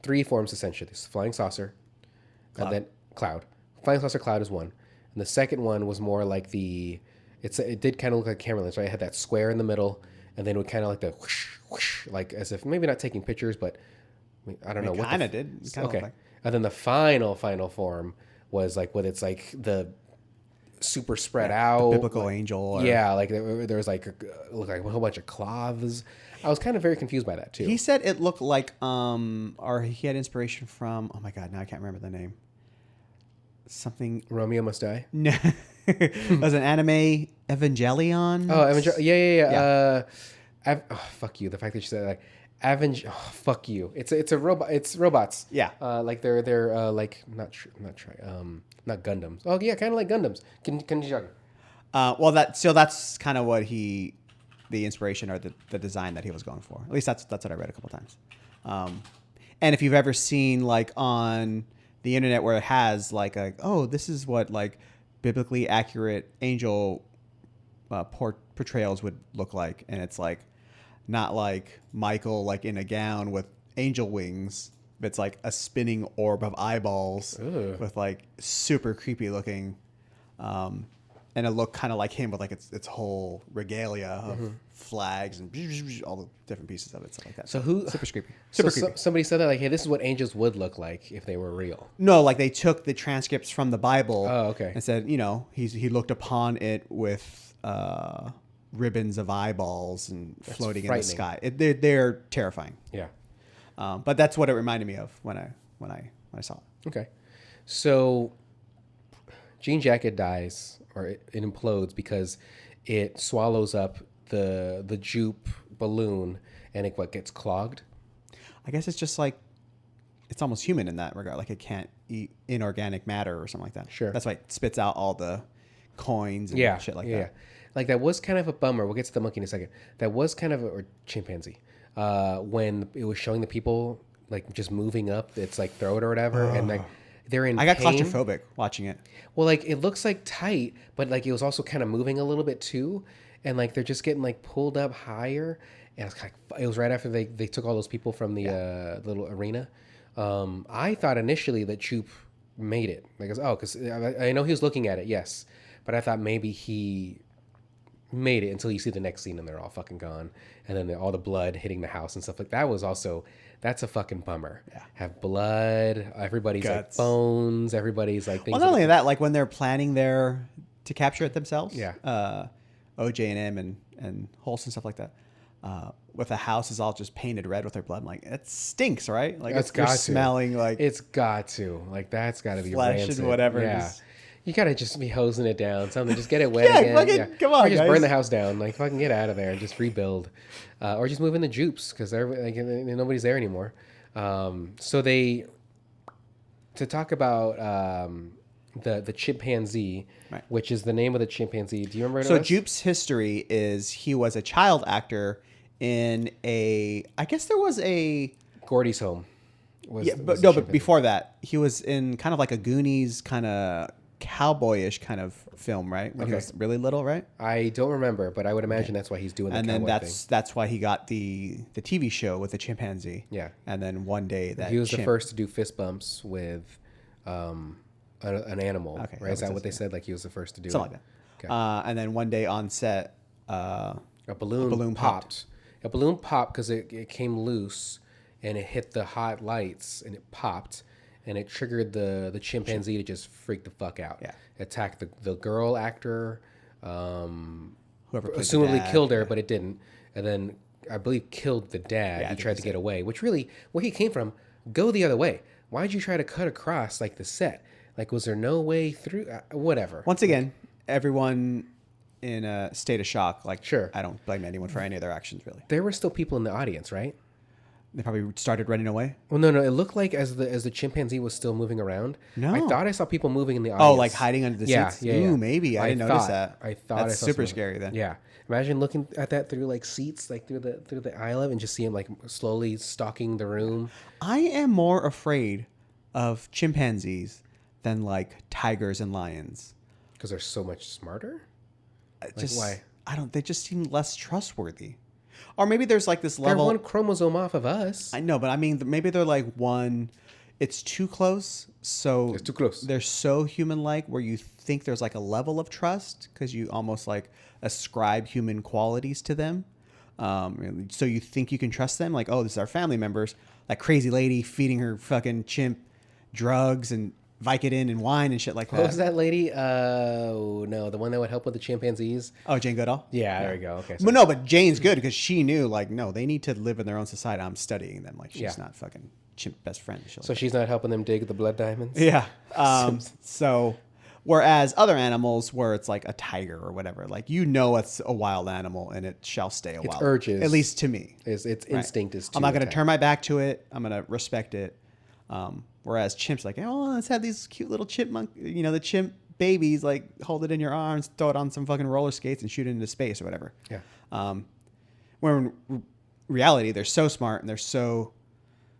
3 forms essentially. There's flying saucer, and then cloud. Flying saucer cloud is one. And the second one was more like it did kind of look like camera lens, right? It had that square in the middle, and then it would kind of like the whoosh, whoosh, as if maybe not taking pictures, but I don't know what. Kind of did. Okay. And then the final form was with it's the super spread out. The biblical angel. There was looked like a whole bunch of cloths. I was kind of very confused by that too. He said it looked like, or he had inspiration from, oh my God, now I can't remember the name. Something. Romeo Must Die? No. It was an anime, Evangelion. Oh, Evangelion. Yeah. Fuck you. The fact that you said fuck you. It's a robot. It's robots. Yeah. They're not Gundams. Oh yeah, kind of like Gundams. Can you jog? That's kind of what the inspiration or the design that he was going for. At least that's what I read a couple times. And if you've ever seen on the internet where it has this is what biblically accurate angel portrayals would look like, and it's not like Michael in a gown with angel wings. It's a spinning orb of eyeballs. Ugh. With super creepy looking, and it looked kind of like him with its whole regalia of flags and all the different pieces of it, stuff like that. So who? Super creepy. So Super creepy. somebody said that like, hey, this is what angels would look like if they were real. No, like they took the transcripts from the Bible. Oh, okay. And said, he looked upon it with ribbons of eyeballs and floating in the sky. They're terrifying. Yeah. But that's what it reminded me of when I saw it. Okay. So Jean Jacket dies, or it implodes because it swallows up the jupe balloon, and it gets clogged. I guess it's just like it's almost human in that regard. Like it can't eat inorganic matter or something like that. Sure. That's why it spits out all the coins and shit like that. Yeah. Like that was kind of a bummer. We'll get to the monkey in a second. That was kind of or chimpanzee. When it was showing the people like just moving up its like throat or whatever, and like they're in I got pain. claustrophobic watching it. Well, like it looks like tight, but like it was also kind of moving a little bit too, and like they're just getting like pulled up higher. And it was right after they took all those people from the little arena. I thought initially that Choop made it because I know he was looking at it, yes, but I thought maybe he made it until you see the next scene and they're all fucking gone, and then all the blood hitting the house and stuff like that was also. That's a fucking bummer. Yeah. Have blood. Everybody's guts. Like bones. Everybody's like things. Well, not only that, like when they're planning to capture it themselves. Yeah. OJ and M and Holst and stuff like that. With the house is all just painted red with their blood. I'm like, it stinks, right? Like it's got to. Smelling like it's got to. Like that's got to be flesh rancid. and whatever. Yeah. You gotta just be hosing it down. Something. Just get it wet again. Fucking, come on, or just guys. burn the house down. Like fucking get out of there and just rebuild, or just move in the jupes because nobody's there anymore. So to talk about the chimpanzee, right, which is the name of the chimpanzee. Do you remember? So Jupe's history is he was a child actor in I guess there was a Gordy's Home. But before that, he was in kind of like a Goonies kind of cowboyish kind of film, right? When he was really little, right? I don't remember, but I would imagine that's why he's doing the cowboy thing. That's why he got the TV show with the chimpanzee. Yeah. And then one day he was the first to do fist bumps with an animal, right? Is that what they said? Like he was the first to do something like that. Okay. And then one day on set, a balloon popped. A balloon popped because it came loose and it hit the hot lights and it popped. And it triggered the chimpanzee to just freak the fuck out. Yeah. Attacked the girl actor. Whoever assumably killed her, but it didn't. And then I believe killed the dad. Yeah, he tried to get away, which really, where he came from, go the other way. Why'd you try to cut across like the set? Like, was there no way through? Whatever. Once again, everyone in a state of shock. Like, sure. I don't blame anyone for any of their actions, really. There were still people in the audience, right? They probably started running away. Well, no. It looked like as the chimpanzee was still moving around. No, I thought I saw people moving in the audience. Oh, like hiding under the seats. Yeah. Ooh, maybe I didn't notice that. I thought that's super scary. Then. Yeah, imagine looking at that through like seats, like through the aisle of, and just seeing like slowly stalking the room. I am more afraid of chimpanzees than like tigers and lions because they're so much smarter. Why? They just seem less trustworthy. Or maybe there's like this level. They're one chromosome off of us. I know, but I mean, maybe they're like one. It's too close. So it's too close. They're so human-like where you think there's like a level of trust because you almost like ascribe human qualities to them. So you think you can trust them. Like, oh, this is our family members. That crazy lady feeding her fucking chimp drugs and Vicodin and wine and shit like that. What was that lady? Oh, no. The one that would help with the chimpanzees? Oh, Jane Goodall? Yeah, there we go. Okay. But no, but Jane's good because she knew, like, no, they need to live in their own society. I'm studying them. Like, she's not fucking chimp best friend. So she's not helping them dig the blood diamonds? Yeah. So, whereas other animals where it's like a tiger or whatever, like, it's a wild animal and it shall stay a wild. Its urges. At least to me. Its instinct is to I'm not going to turn my back to it. I'm going to respect it. Whereas chimps, like, oh, let's have these cute little chipmunk, the chimp babies, like, hold it in your arms, throw it on some fucking roller skates and shoot it into space or whatever. Yeah. Where in reality, they're so smart and they're so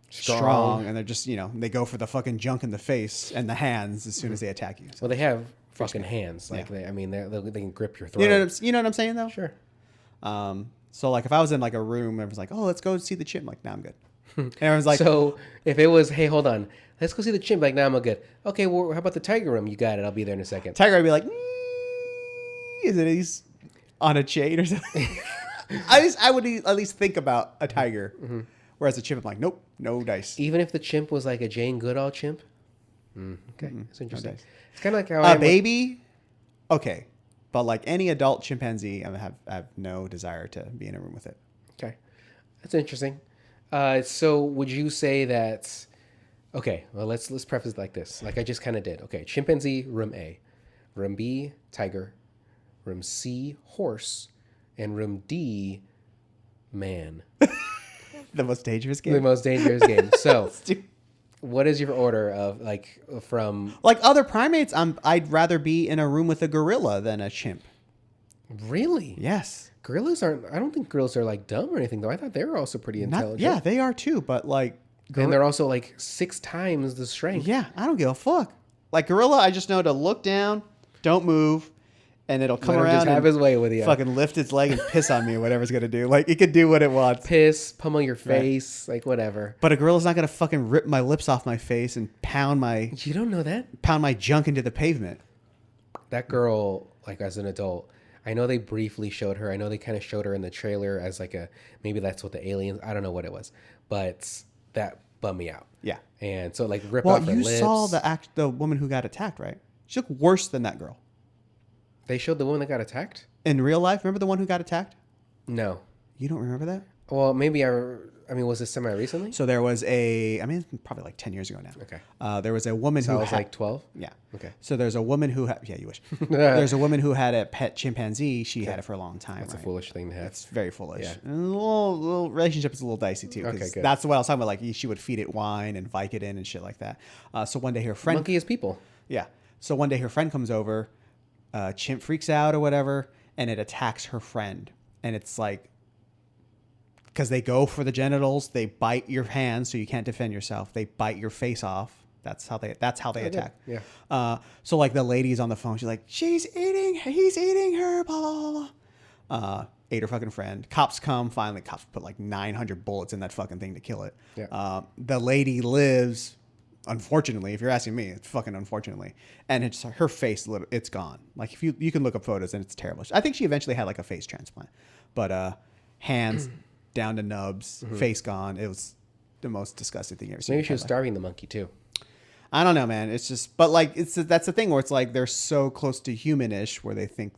strong and they're just, they go for the fucking junk in the face and the hands as soon as they attack you. So. Well, they have fucking hands. Like, they can grip your throat. You know what I'm saying, though? Sure. So, like, if I was in, like, a room and it was like, oh, let's go see the chimp. Like, nah, I'm good. And everyone's like, so if it was, hey, hold on, let's go see the chimp. Like, nah, I'm good. Okay, well, how about the tiger room? You got it. I'll be there in a second. Tiger would be like, is it he's on a chain or something? I would at least think about a tiger. Mm-hmm. Whereas a chimp, I'm like, nope, no dice. Even if the chimp was like a Jane Goodall chimp? Okay, that's interesting. No dice. It's kind of like how a baby, okay. But like any adult chimpanzee, I have no desire to be in a room with it. Okay, that's interesting. So would you say that? Okay, well let's preface it like this. Like I just kind of did. Okay, chimpanzee, room A, room B, tiger, room C, horse, and room D, man. The most dangerous game. The most dangerous game. So, what is your order of like from like other primates? I'd rather be in a room with a gorilla than a chimp. Really? Yes. Gorillas aren't. I don't think gorillas are like dumb or anything though. I thought they were also pretty intelligent. Yeah, they are too. But like, and they're also like 6 times the strength. Yeah, I don't give a fuck. Like gorilla, I just know to look down, don't move, and it'll come around just have his way with you. Fucking lift its leg and piss on me or whatever it's gonna do. Like it could do what it wants. Piss, pummel your face, like whatever. But a gorilla's not gonna fucking rip my lips off my face and pound my. You don't know that? Pound my junk into the pavement. That girl, like as an adult, I know they briefly showed her. I know they kind of showed her in the trailer as like maybe that's what the aliens. I don't know what it was, but that bummed me out. Yeah. And so like rip off her lips. Well, you saw the woman who got attacked, right? She looked worse than that girl. They showed the woman that got attacked? In real life? Remember the one who got attacked? No. You don't remember that? Well, maybe I mean, was this semi-recently? So there was probably like 10 years ago now. Okay. There was a woman who was like 12? Yeah. Okay. So there's a woman who yeah, you wish. There's a woman who had a pet chimpanzee. She had it for a long time. That's a foolish thing to have. It's very foolish. Yeah. And the little relationship is a little dicey too. Okay, good. That's what I was talking about. Like she would feed it wine and Vicodin and shit like that. So one day her friend... Monkey is people. Yeah. So one day her friend comes over, chimp freaks out or whatever, and it attacks her friend. And it's like, because they go for the genitals, they bite your hands so you can't defend yourself. They bite your face off. That's how they attack. Yeah. So like the lady's on the phone. She's like, he's eating her, blah, blah, blah. Ate her fucking friend. Cops come. Finally, cops put like 900 bullets in that fucking thing to kill it. Yeah. The lady lives... Unfortunately, if you're asking me, it's fucking unfortunately. And it's her face, it's gone. Like if you can look up photos and it's terrible. I think she eventually had like a face transplant, but hands down to nubs, face gone. It was the most disgusting thing you ever seen. Maybe she was starving the monkey too. I don't know, man. It's just, but like, that's the thing where it's like they're so close to humanish where they think,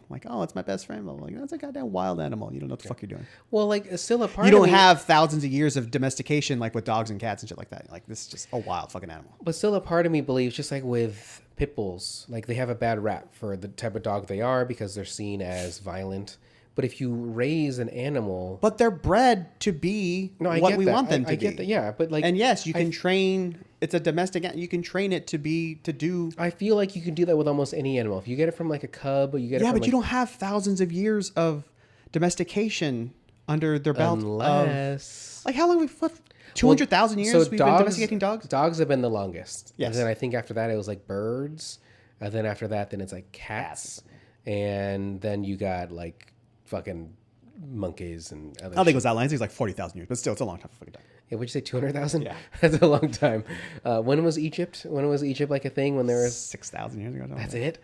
like, oh, it's my best friend. But like, that's a goddamn wild animal. You don't know what the fuck you're doing. Well, like, it's still a part. You don't have thousands of years of domestication like with dogs and cats and shit like that. Like, this is just a wild fucking animal. But still, a part of me believes, just like with pit bulls, like they have a bad rap for the type of dog they are because they're seen as violent. But if you raise an animal, but they're bred to be what we want them to be. I get that, yeah. But like, and yes, you can train. It's a domestic. You can train it to do. I feel like you can do that with almost any animal. If you get it from like a cub, or you get it. Yeah, from but you don't have thousands of years of domestication under their belt. Unless, like, how long we 200,000 years we've been domesticating dogs. Dogs have been the longest. Yes. And then I think after that it was like birds, and then after that then it's like cats, and then you got like fucking monkeys and other I don't think it was that long. I think it was like 40,000 years, but still, it's a long time for fucking dog. Yeah, would you say 200,000? Yeah. That's a long time. When was Egypt? When was Egypt like a thing? When there was 6,000 years ago. That's it?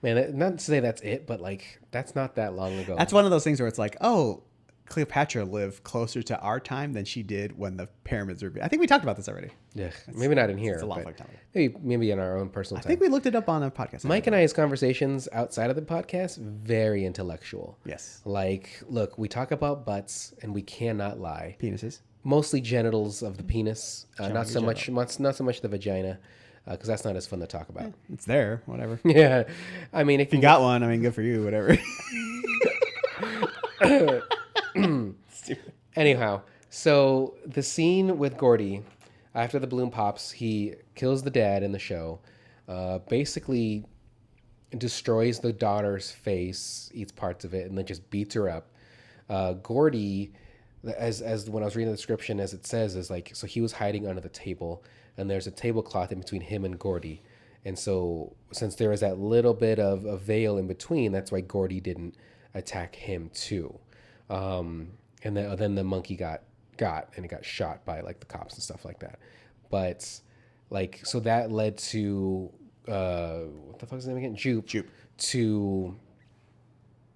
Man, not to say that's it, but like, that's not that long ago. That's one of those things where it's like, oh, Cleopatra lived closer to our time than she did when the pyramids were built. I think we talked about this already. Yeah, maybe not in here. It's a long fucking time ago. Maybe in our own personal time. I think we looked it up on a podcast. Mike and I's conversations outside of the podcast, very intellectual. Yes. Like, look, we talk about butts and we cannot lie. Penises. Mostly genitals of the penis, not so much the vagina, because that's not as fun to talk about. It's there, whatever. Yeah, I mean, if you got one, I mean, good for you, whatever. Anyhow, so the scene with Gordy, after the balloon pops, he kills the dad in the show, basically destroys the daughter's face, eats parts of it, and then just beats her up. Gordy, as when I was reading the description, as it says, is like, so he was hiding under the table, and there's a tablecloth in between him and Gordy. And so since there was that little bit of a veil in between, that's why Gordy didn't attack him too. And then the monkey got and it got shot by like the cops and stuff like that. But like, so that led to what the fuck is his name again? Jupe. To,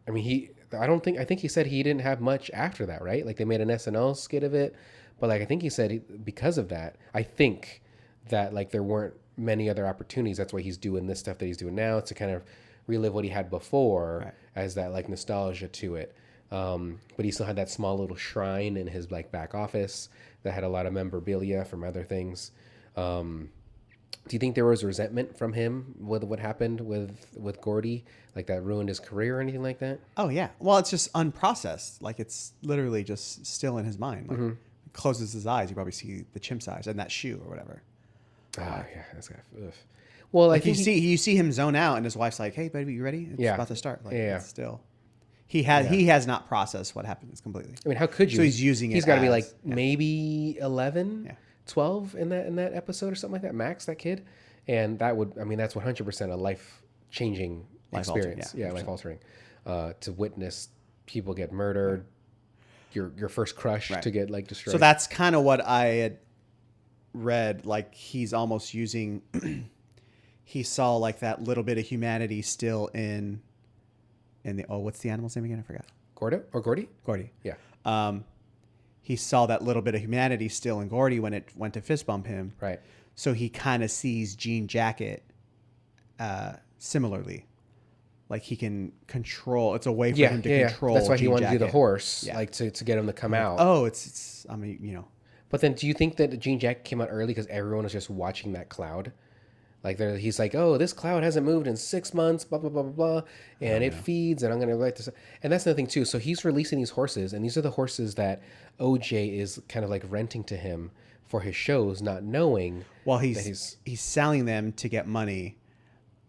I mean, I think he said he didn't have much after that, right? Like they made an SNL skit of it, but like I think he said because of that, I think that like there weren't many other opportunities. That's why he's doing this stuff that he's doing now to kind of relive what he had before as that like nostalgia to it. But he still had that small little shrine in his like back office that had a lot of memorabilia from other things. Do you think there was resentment from him with what happened with Gordy, like that ruined his career or anything like that? Oh yeah. Well, it's just unprocessed. Like it's literally just still in his mind. Like closes his eyes, you probably see the chimp's eyes and that shoe or whatever. Oh yeah, that's got. Well, like I think you see him zone out, and his wife's like, "Hey, baby, you ready? It's about to start." Like, it's still, he has not processed what happens completely. I mean, how could you? So he's using it. He's got to be like maybe 11, 12 in that episode or something like that. Max, that kid, and that would, I mean, that's 100% a life changing experience. Life altering. To witness people get murdered, your first crush to get like destroyed. So that's kind of what I had read. Like he's almost using. He saw like that little bit of humanity still in the what's the animal's name again? I forgot. Gordo or Gordy? Gordy. Yeah. He saw that little bit of humanity still in Gordy when it went to fist bump him. Right. So he kind of sees Jean Jacket similarly. Like he can control. It's a way for him to control. That's why Jean he wanted to do the Jacket. horse, like to get him to come out. Oh, it's. I mean, you know. But then, do you think that Jean Jacket came out early because everyone was just watching that cloud? Like he's like, oh, this cloud hasn't moved in 6 months, blah blah blah blah blah, and it feeds, and I'm gonna write this. And that's another thing too. So he's releasing these horses, and these are the horses that OJ is kind of like renting to him for his shows, not knowing. Well, he's selling them to get money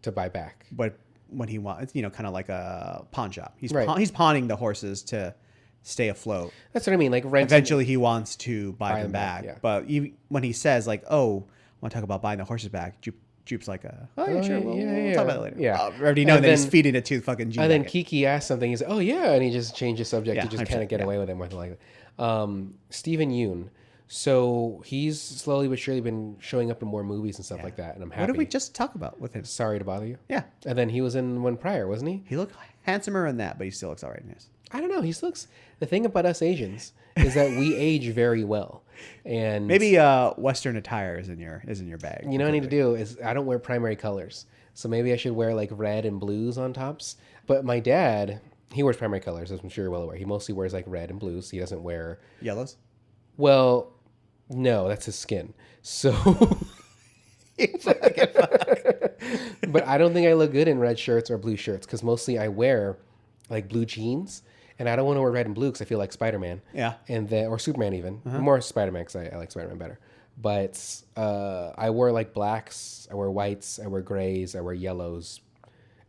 to buy back. But when he wants, you know, kind of like a pawn shop. He's pawning the horses to stay afloat. That's what I mean. Like renting. Eventually, he wants to buy them back. Yeah. But when he says like, "Oh, I want to talk about buying the horses back," Jupe's like, "Oh yeah, sure, we'll talk about it later." Yeah, already know that he's feeding it to fucking Jean. And then Keke asks something. He's like, "Oh yeah," and he just changes subject to just kind of get away with it more than like that. Stephen Yeun. So he's slowly but surely been showing up in more movies and stuff like that, and I'm happy. What did we just talk about with him? Sorry to bother you. Yeah. And then he was in one prior, wasn't he? He looked handsomer in that, but he still looks all right in this. I don't know. He looks. The thing about us Asians is that we age very well, and maybe Western attire is in your bag. You know what I need to do is I don't wear primary colors, so maybe I should wear like red and blues on tops. But my dad, he wears primary colors, as I'm sure you're well aware. He mostly wears like red and blues. He doesn't wear yellows. Well, no, that's his skin. So, but I don't think I look good in red shirts or blue shirts because mostly I wear like blue jeans. And I don't want to wear red and blue because I feel like Spider-Man. Yeah. And then, or Superman even. More Spider-Man because I like Spider-Man better. But I wear like blacks, I wear whites, I wear grays, I wear yellows.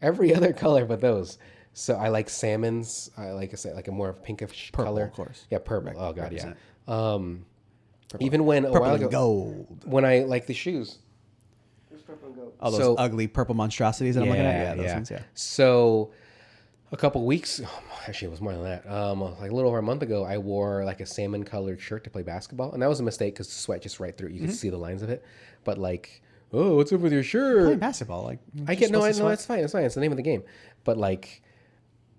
Every other color but those. So I like salmons. Like I said, like a more pinkish color. Of course. Yeah, purple. Oh, God, yeah. Even when a purple while ago. And gold. When I like the shoes. There's purple and gold. All those ugly purple monstrosities that I'm looking at? Yeah, those ones, yeah. So a couple weeks, actually it was more than that, like a little over a month ago, I wore like a salmon colored shirt to play basketball. And that was a mistake because the sweat just right through it. You could see the lines of it. But like, oh, what's up with your shirt? Playing basketball. Like, I get, no, it's fine. It's fine. It's the name of the game. But like,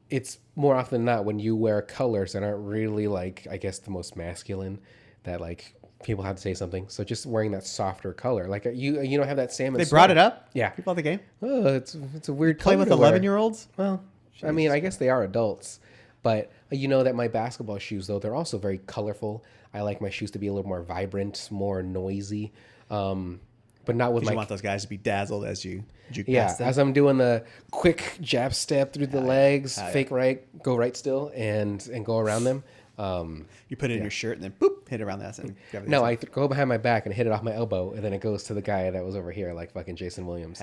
it's more often than not when you wear colors that aren't really like, I guess, the most masculine that like people have to say something. So just wearing that softer color. Like you don't have that salmon. They brought it up? Yeah. People at the game? Oh, it's a weird Playing with 11-year-olds? Well, I mean, I guess they are adults, but you know that my basketball shoes, though, they're also very colorful. I like my shoes to be a little more vibrant, more noisy, but not with my... You want those guys to be dazzled as you juke past them? As I'm doing the quick jab step through the legs, fake right, go right still, and go around them. You put it in your shirt and then boop, hit it around the ass. No, I go behind my back and hit it off my elbow, and then it goes to the guy that was over here, like fucking Jason Williams.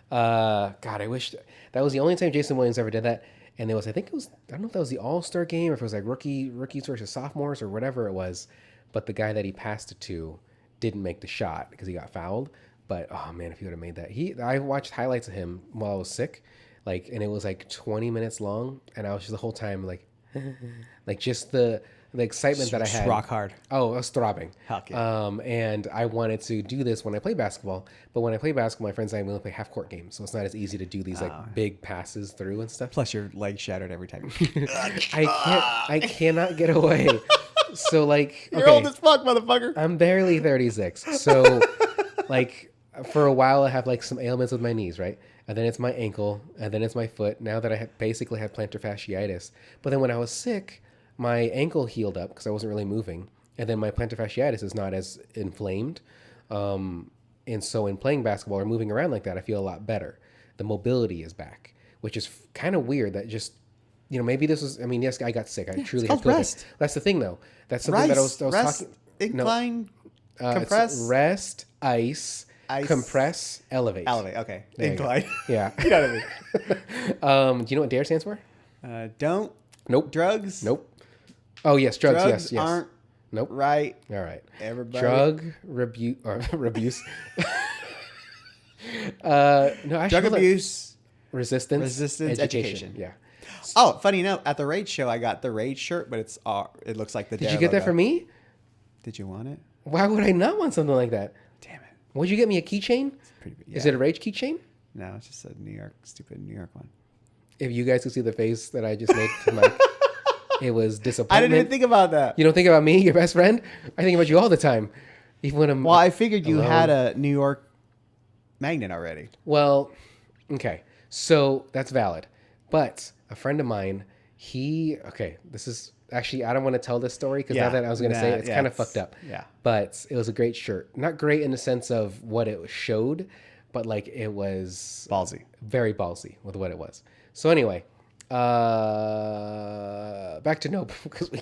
God, I wish that was the only time Jason Williams ever did that. And I don't know if that was the All-Star game or if it was like rookies versus sophomores or whatever it was. But the guy that he passed it to didn't make the shot because he got fouled. But oh man, if he would have made that, I watched highlights of him while I was sick, like, and it was like 20 minutes long, and I was just the whole time like. Like just the excitement that I had. Rock hard. Oh, I was throbbing. Heck yeah. And I wanted to do this when I play basketball. But when I play basketball, my friends and I only play half court games, so it's not as easy to do these like big passes through and stuff. Plus, your leg shattered every time. I cannot get away. So like, You're old as fuck, motherfucker. I'm barely 36. So like for a while I have like some ailments with my knees, right? And then it's my ankle, and then it's my foot. Now that I basically have plantar fasciitis. But then when I was sick, my ankle healed up because I wasn't really moving. And then my plantar fasciitis is not as inflamed. And so in playing basketball or moving around like that, I feel a lot better. The mobility is back, which is kind of weird that just, maybe this was, yes, I got sick. I truly had COVID. Rest. That's the thing though. That's something that I was talking. Incline, compress. Rest, ice, compress, elevate. Elevate, okay. Incline. Yeah. You know what I mean. Do you know what DARE stands for? Don't. Nope. Drugs? Nope. Oh, yes, drugs, yes. Aren't nope. Right. All right. Everybody. Drug abuse. No, actually, drug abuse. Resistance, education. Yeah. Oh, funny enough, at the Rage show, I got the Rage shirt, but it looks like the Did you get that for me? Did you want it? Why would I not want something like that? Damn it. Would you get me a keychain? Pretty big. Yeah. Is it a Rage keychain? No, it's just a stupid New York one. If you guys could see the face that I just made to Mike, it was disappointment. I didn't even think about that. You don't think about me, your best friend? I think about you all the time. Even when I'm I figured you had a New York magnet already. Well, okay. So that's valid. But a friend of mine, this is actually, I don't want to tell this story because now that I was going to say it, it's kind of fucked up. Yeah. But it was a great shirt. Not great in the sense of what it showed, but like it was ballsy. Very ballsy with what it was. So anyway, back to Nope because we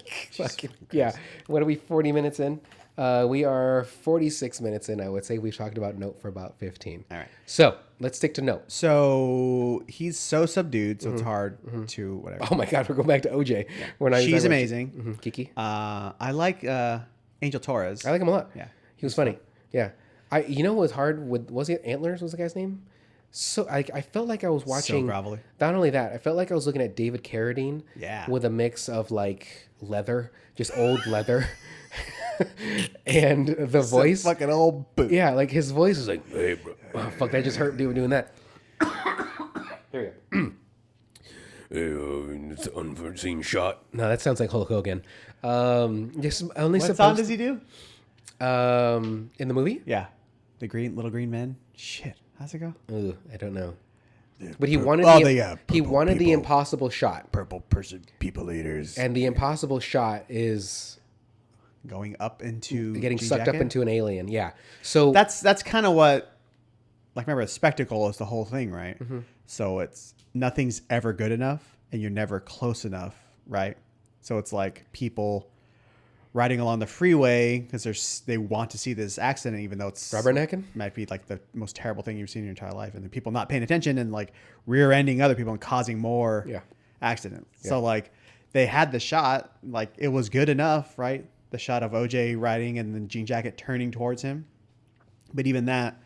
what are we 40 minutes in? We are 46 minutes in. I would say we've talked about Nope for about 15. All right. So let's stick to Nope. So he's so subdued, so it's hard to whatever. Oh my God, we're going back to OJ. Yeah. She's amazing. Keke. I like Angel Torres. I like him a lot. Yeah. He was funny. Yeah. What was hard was it Antlers was the guy's name? So I felt like I was watching. So grovelly. Not only that, I felt like I was looking at David Carradine. Yeah. With a mix of like leather, just old leather, and the voice. Fucking old boot. Yeah, like his voice was like, "Hey, bro, oh, fuck, that just hurt doing that." Here we go. It's an unforeseen shot. No, that sounds like Hulk Hogan. Just only. What song does he do? In the movie? Yeah, the little green men. Shit. How's it go? Ooh, I don't know. But he wanted the impossible shot. Purple person people eaters. And the impossible shot is going up into getting sucked up into an alien. Yeah. So that's kind of what, like, remember, the spectacle is the whole thing, right? Mm-hmm. So it's nothing's ever good enough and you're never close enough, right? So it's like people riding along the freeway because they want to see this accident, even though it's rubbernecking. Might be like the most terrible thing you've seen in your entire life, and then people not paying attention and like rear-ending other people and causing more accidents. Yeah. So like they had the shot, like it was good enough, right? The shot of OJ riding and then Jean Jacket turning towards him, but even that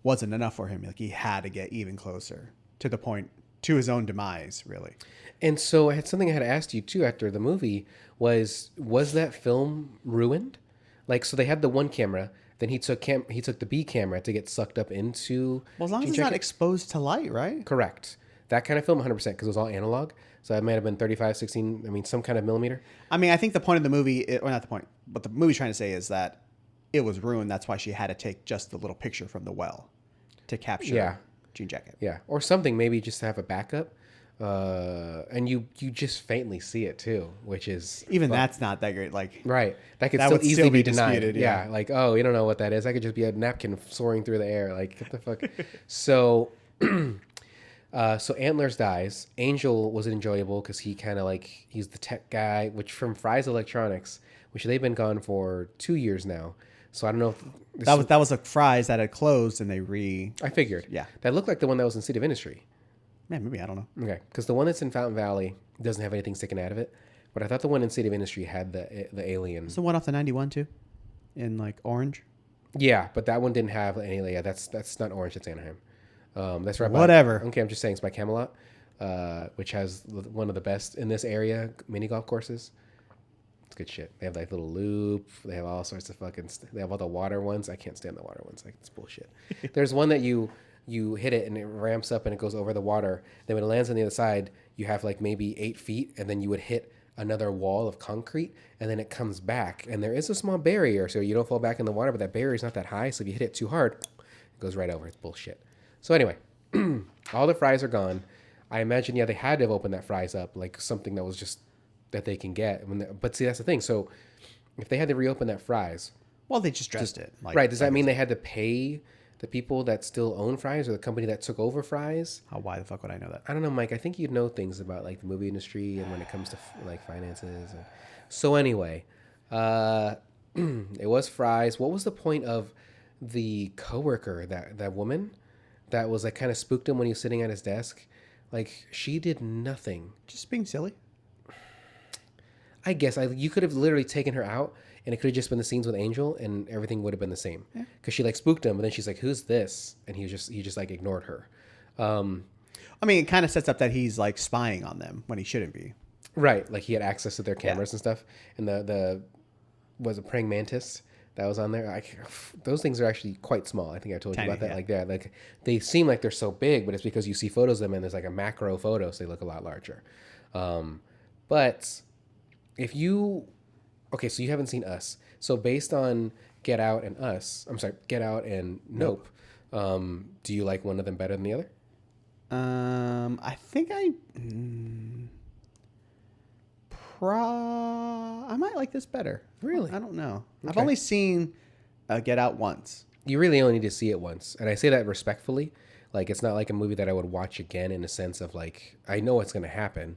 wasn't enough for him. Like he had to get even closer to the point, to his own demise, really. And so I had something I had asked you too after the movie was that film ruined? Like, so they had the one camera, then he took the B camera to get sucked up into. Well, as long as it's not exposed to light, right? Correct. That kind of film, 100%, because it was all analog. So it might have been 35, 16, some kind of millimeter. I mean, I think the point of the movie, or not the point, but the movie's trying to say is that it was ruined. That's why she had to take just the little picture from the well to capture Jean Jacket. Yeah, or something, maybe just to have a backup. And you just faintly see it too, which is even that's not that great. Like right, that could still easily be denied. Disputed, yeah, like you don't know what that is. That could just be a napkin soaring through the air. Like what the fuck? So, so Antlers dies. Angel was enjoyable because he kind of like he's the tech guy, which from Fry's Electronics, which they've been gone for 2 years now. So I don't know if that was a Fry's that had closed and they I figured. Yeah, that looked like the one that was in State of Industry. Yeah, maybe. I don't know. Okay, because the one that's in Fountain Valley doesn't have anything sticking out of it. But I thought the one in State of Industry had the alien. It's the one off the 91 too, in like orange. Yeah, but that one didn't have any. Yeah, that's not orange. It's Anaheim. That's right. Whatever. Okay, I'm just saying it's by Camelot, which has one of the best in this area mini golf courses. It's good shit. They have like little loop. They have all sorts of fucking. They have all the water ones. I can't stand the water ones. Like it's bullshit. There's one that you hit it and it ramps up and it goes over the water. Then when it lands on the other side, you have like maybe 8 feet, and then you would hit another wall of concrete, and then it comes back. And there is a small barrier, so you don't fall back in the water, but that barrier is not that high. So if you hit it too hard, it goes right over. It's bullshit. So anyway, all the fries are gone. I imagine, they had to have opened that fries up, like something that was just that they can get. But see, that's the thing. So if they had to reopen that fries, well, they just dressed it. Like, right. Does that mean they had to pay the people that still own fries or the company that took over fries? Why the fuck would I know that? I don't know, Mike. I think you'd know things about like the movie industry and when it comes to like finances. So anyway, it was fries. What was the point of the coworker, that woman that was like kind of spooked him when he was sitting at his desk? Like she did nothing. Just being silly. I guess you could have literally taken her out, and it could have just been the scenes with Angel, and everything would have been the same. Because she like spooked him, but then she's like, "Who's this?" And he just like ignored her. I mean, it kind of sets up that he's like spying on them when he shouldn't be. Right, like he had access to their cameras and stuff. And the was a praying mantis that was on there. Those things are actually quite small. I think I told you about that. Like they seem like they're so big, but it's because you see photos of them and there's like a macro photo, so they look a lot larger. But if you, okay, so you haven't seen Us. So based on Get Out and Get Out and Nope, do you like one of them better than the other? I think I might like this better. Really? I don't know. Okay. I've only seen Get Out once. You really only need to see it once. And I say that respectfully. Like, it's not like a movie that I would watch again in a sense of like, I know what's going to happen.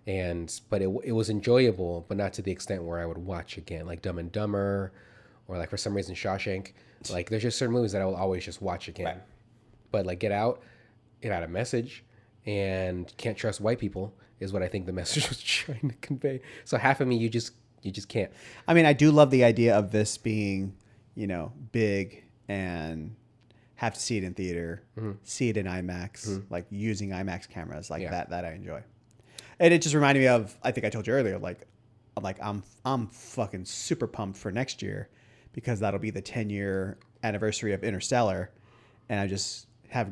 But it was enjoyable, but not to the extent where I would watch again, like Dumb and Dumber, or like for some reason Shawshank. Like there's just certain movies that I will always just watch again. Right. But like Get Out, it had a message, and can't trust white people is what I think the message was trying to convey. So half of me, you just can't. I mean, I do love the idea of this being, big and have to see it in theater, see it in IMAX, like using IMAX cameras like that I enjoy. And it just reminded me of, I think I told you earlier, I'm fucking super pumped for next year because that'll be the 10-year anniversary of Interstellar, and I just have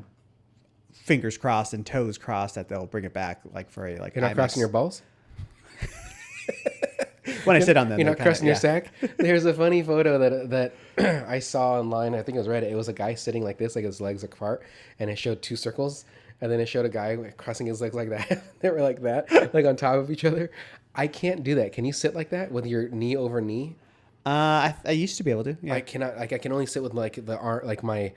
fingers crossed and toes crossed that they'll bring it back for a like. You're not IMAX. crossing your balls? When I sit on them, you're not crossing your sack. There's a funny photo that I saw online. I think it was Reddit. It was a guy sitting like this, like his legs apart, and it showed 2 circles. And then it showed a guy crossing his legs like that. They were like that, like on top of each other. I can't do that. Can you sit like that with your knee over knee? I used to be able to. Yeah. I cannot. Like I can only sit with like the arm, like my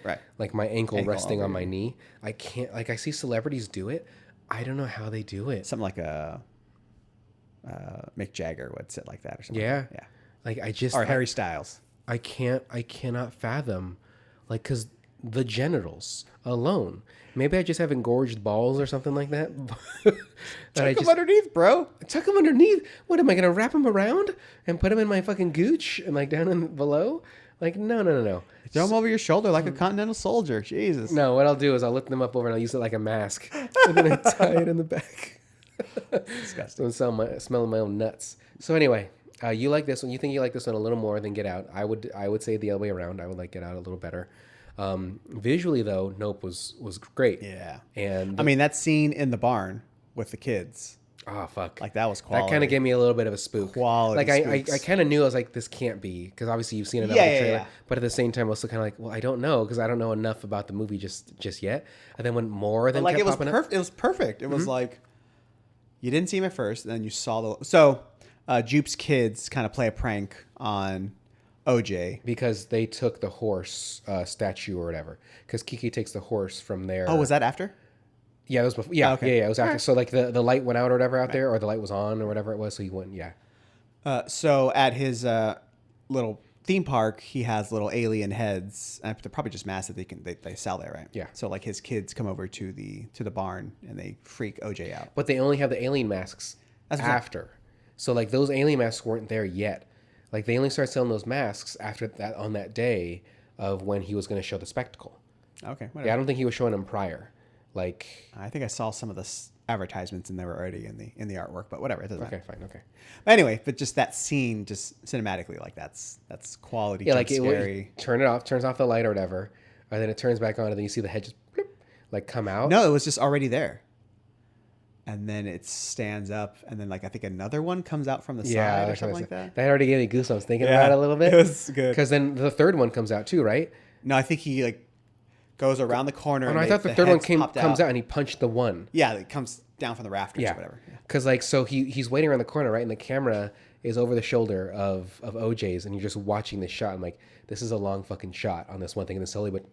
ankle resting on my knee. I can't. Like I see celebrities do it. I don't know how they do it. Something like a Mick Jagger would sit like that or something. Yeah. Yeah. Like Harry Styles. I cannot fathom, like, because the genitals alone. Maybe I just have engorged balls or something like that. Tuck them underneath, bro. Tuck them underneath? What, am I going to wrap them around and put them in my fucking gooch and like down in below? Like, no. Throw them over your shoulder like a continental soldier. Jesus. No, what I'll do is I'll lift them up over and I'll use it like a mask. And then I tie it in the back. Disgusting. Smelling my own nuts. So anyway, you like this one. You think you like this one a little more than Get Out. I would say the other way around. I would like Get Out a little better. Visually though, Nope was great. Yeah. And I mean, that scene in the barn with the kids. Oh fuck! Like that was quality. That kind of gave me a little bit of a spook. Quality. Like I kind of knew, I was like, this can't be, because obviously you've seen another trailer. Yeah. But at the same time, I was still kind of like, well, I don't know, because I don't know enough about the movie just yet. And then when more than like kept it was popping up, it was perfect. It was like you didn't see him at first, and then you saw Jupe's kids kind of play a prank on OJ because they took the horse statue or whatever. Because Keke takes the horse from there. Oh, was that after? Yeah, it was before. Yeah, okay. Yeah, it was after. Right. So like the light went out or whatever out there, or the light was on or whatever it was. So he went. Yeah. So at his little theme park, he has little alien heads. They're probably just masks that they sell there, right? Yeah. So like his kids come over to the barn and they freak OJ out. But they only have the alien masks after. So like those alien masks weren't there yet. Like they only started selling those masks after that, on that day of when he was going to show the spectacle. Okay. Whatever. Yeah, I don't think he was showing them prior. Like, I think I saw some of the advertisements and they were already in the artwork, but whatever. It doesn't matter. okay, fine, okay. But anyway, but just that scene, just cinematically, like that's quality. Yeah, jump like it scary. would turns off the light or whatever, and then it turns back on, and then you see the head just bloop, like come out. No, it was just already there. And then it stands up, and then like I think another one comes out from the side or something like that. That already gave me goosebumps thinking about it a little bit. It was good. Because then the third one comes out too, right? No, I think he like goes around the corner. Oh, and no, I thought the third one comes out and he punched the one. Yeah, it comes down from the rafters or whatever. Because like so he's waiting around the corner, right, and the camera is over the shoulder of OJ's, and you're just watching this shot. I'm like, this is a long fucking shot on this one thing, and then slowly, but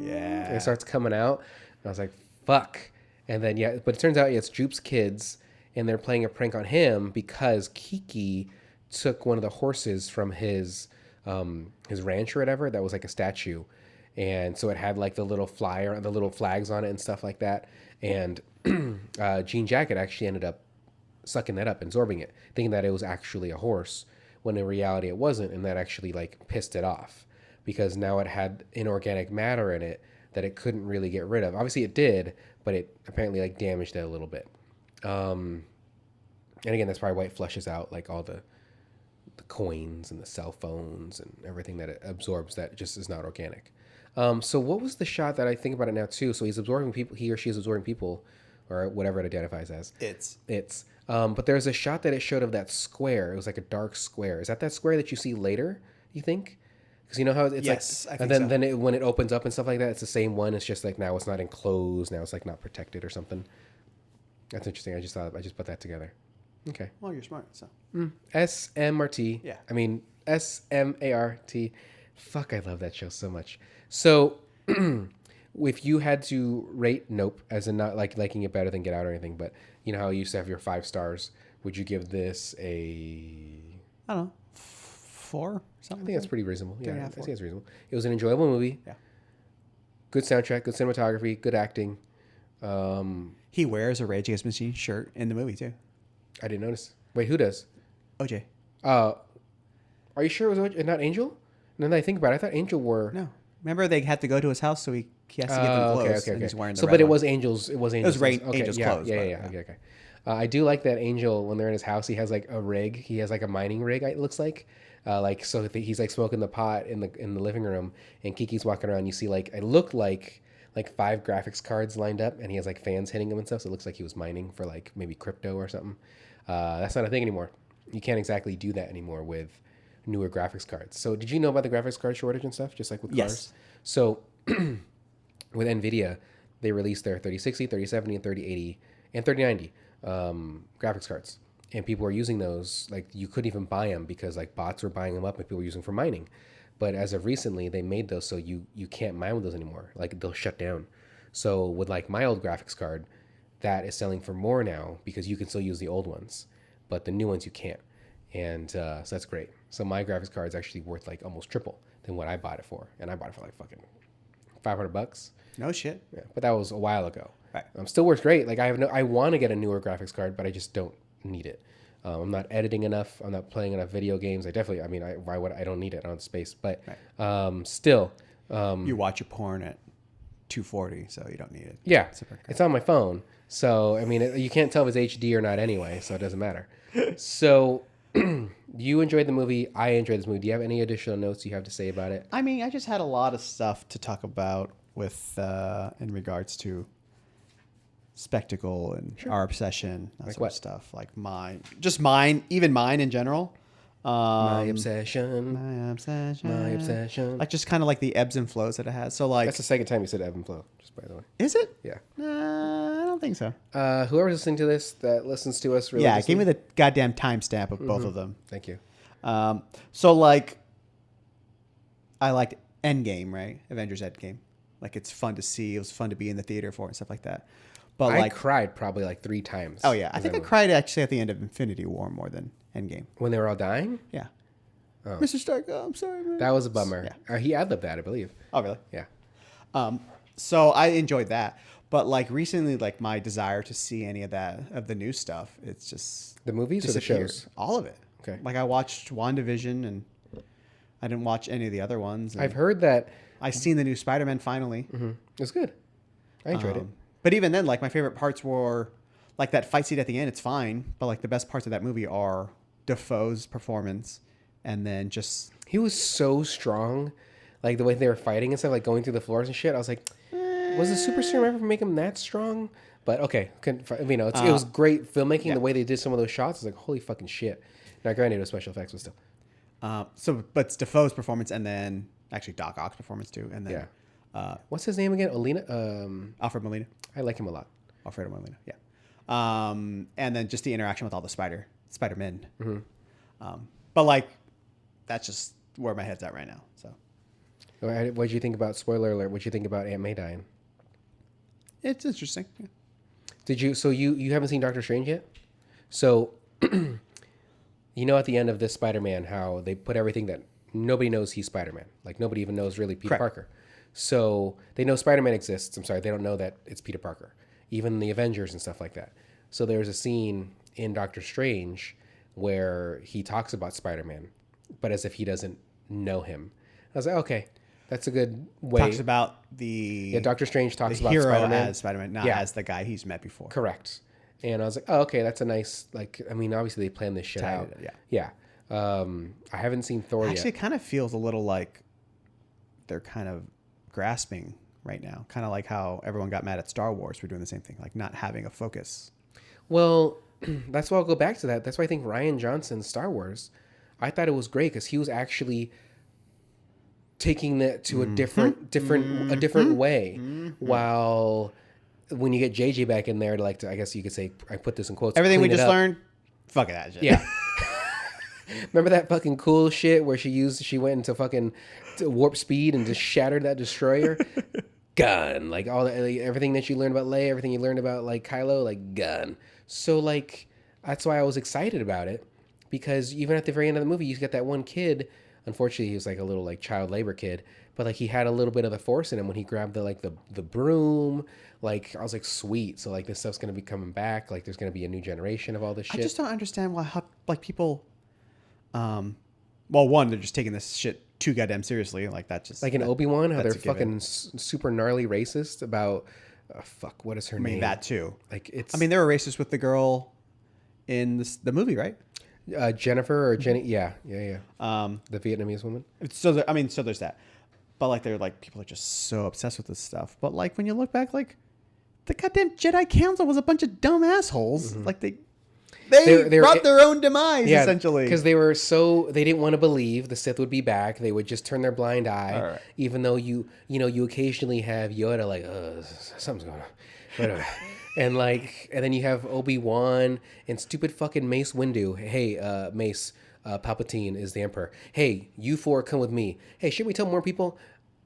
Yeah, it starts coming out. And I was like, fuck. And then, but it turns out it's Jupe's kids, and they're playing a prank on him because Keke took one of the horses from his ranch or whatever that was like a statue. And so it had like the little flyer, the little flags on it and stuff like that. And Jean Jacket actually ended up sucking that up, absorbing it, thinking that it was actually a horse, when in reality it wasn't. And that actually like pissed it off because now it had inorganic matter in it that it couldn't really get rid of. Obviously it did, but it apparently like damaged it a little bit. And again, that's probably why it flushes out like all the coins and the cell phones and everything that it absorbs that just is not organic. So what was the shot that I think about it now too? So he's absorbing people, he or she is absorbing people or whatever it identifies as. But there's a shot that it showed of that square. It was like a dark square. Is that square that you see later, you think? Because you know how it's yes, like, I think and then so. when it opens up and stuff like that, it's the same one. It's just like now it's not enclosed. Now it's like not protected or something. That's interesting. I just put that together. Okay. Well, you're smart. So SMRT. Yeah. I mean SMART. Fuck, I love that show so much. So if you had to rate Nope, as in not like liking it better than Get Out or anything, but you know how you used to have your 5 stars, would you give this a? I don't know, 4 something. I think that's pretty reasonable. Yeah, I 3.5, think it's reasonable. It was an enjoyable movie. Yeah. Good soundtrack, good cinematography, good acting. He wears a Rage Against the Machine shirt in the movie too. I didn't notice. Wait, who does? OJ. Are you sure it was not Angel? Now that I think about it, I thought Angel wore. No. Remember they had to go to his house, so he has to give them clothes. And he's wearing the so, red but it one. was Angel's. It was Angel's. Angel's clothes. Yeah. Okay. I do like that Angel when they're in his house. He has like a rig. He has like a mining rig. It looks like, so he's like smoking the pot in the living room, and Kiki's walking around. You see like it looked like 5 graphics cards lined up, and he has like fans hitting him and stuff. So it looks like he was mining for like maybe crypto or something. That's not a thing anymore. You can't exactly do that anymore with newer graphics cards. So did you know about the graphics card shortage and stuff, just like with cars? Yes. So with NVIDIA, they released their 3060, 3070, and 3080, and 3090 graphics cards. And people were using those, like you couldn't even buy them because like bots were buying them up and people were using them for mining. But as of recently, they made those so you can't mine with those anymore. Like they'll shut down. So with like my old graphics card, that is selling for more now because you can still use the old ones, but the new ones you can't. And so that's great. So my graphics card is actually worth like almost triple than what I bought it for. And I bought it for like fucking $500. No shit. Yeah, but that was a while ago. Right. Still works great. Like I want to get a newer graphics card, but I just don't need it. I'm not editing enough. I'm not playing enough video games. I don't need it. I don't have space. But still. You watch your porn at 240, so you don't need it. Yeah. It's on my phone. So, I mean, you can't tell if it's HD or not anyway, so it doesn't matter. So, you enjoyed the movie. I enjoyed this movie. Do you have any additional notes you have to say about it? I mean, I just had a lot of stuff to talk about with in regards to spectacle and our obsession, that sort of stuff. Like even mine in general. My obsession. My obsession. Like just kind of like the ebbs and flows that it has. So like that's the second time you said ebb and flow, just by the way. Is it? Yeah. I don't think so. Whoever's listening to this that listens to us yeah, give me the goddamn timestamp of both of them. Thank you. So like I liked Endgame, right? Avengers Endgame. Like it's fun to see. It was fun to be in the theater for and stuff like that. But I cried probably like 3 times. Oh yeah, I think I cried actually at the end of Infinity War more than Endgame. When they were all dying? Yeah. Oh. Mr. Stark, I'm sorry, man. That was a bummer. Yeah. He ad-libbed that, I believe. Oh really? Yeah. So I enjoyed that. But like recently, like my desire to see any of the new stuff, it's just the movies or the shows? All of it. Okay. Like I watched WandaVision and I didn't watch any of the other ones. I've heard that I've seen the new Spider-Man finally. Mm-hmm. It was good. I enjoyed it. But even then, like my favorite parts were like that fight scene at the end. It's fine, but like the best parts of that movie are Defoe's performance, and then just he was so strong, like the way they were fighting and stuff, like going through the floors and shit. I was like, was the super serum ever make him that strong? But okay, it was great filmmaking. The way they did some of those shots, I was like, holy fucking shit. Now, granted, it was special effects, but still. But it's Defoe's performance, and then actually Doc Ock's performance too, and then what's his name again? Alfred Molina. I like him a lot. Alfredo Molina, yeah. And then just the interaction with all the Spider-Men. But like, that's just where my head's at right now. So, what did you think about? Spoiler alert! What did you think about Aunt May dying? It's interesting. Yeah. Did you? So you haven't seen Doctor Strange yet? So, you know, at the end of this Spider-Man, how they put everything that nobody knows he's Spider-Man. Like nobody even knows really Peter Parker. So they know Spider-Man exists. I'm sorry, they don't know that it's Peter Parker. Even the Avengers and stuff like that. So there's a scene in Doctor Strange where he talks about Spider-Man, but as if he doesn't know him. I was like, okay, that's a good way. Talks about Doctor Strange talks about hero Spider-Man as Spider-Man, not as the guy he's met before. Correct. And I was like, oh, okay, that's a nice, like, I mean, obviously they planned this shit out. Yeah. I haven't seen Thor yet. Actually, it kind of feels a little like they're kind of grasping right now. Kind of like how everyone got mad at Star Wars for doing the same thing, like not having a focus. Well, that's why I'll go back to that. That's why I think Rian Johnson's Star Wars, I thought it was great because he was actually taking that to a different way. While when you get JJ back in there, I guess you could say, I put this in quotes. Everything we just learned, fuck that shit. Yeah. Remember that fucking cool shit where she went into fucking warp speed and just shattered that destroyer? Gun. Like everything that you learned about Leia, everything you learned about like Kylo, like gun. So like that's why I was excited about it, because even at the very end of the movie, you get that one kid. Unfortunately, he was like a little like child labor kid, but like he had a little bit of the force in him when he grabbed the broom. Like I was like, sweet. So like this stuff's gonna be coming back. Like there's gonna be a new generation of all this shit. I just don't understand how like people. Well, one, they're just taking this shit too goddamn seriously. Like that just like in Obi-Wan, how they're fucking super gnarly racist about what is her name? I mean that too. Like it's. I mean they were racist with the girl in the movie, right? Jennifer or Jenny? Yeah. The Vietnamese woman. So there's that. But like they're like people are just so obsessed with this stuff. But like when you look back, like the goddamn Jedi Council was a bunch of dumb assholes. Mm-hmm. Like they brought their own demise essentially because they didn't want to believe the Sith would be back. They would just turn their blind eye, even though you occasionally have Yoda like something's going on, whatever. And then you have Obi-Wan and stupid fucking Mace Windu. Hey, Mace, Palpatine is the Emperor. Hey, you four come with me. Hey, should we tell more people?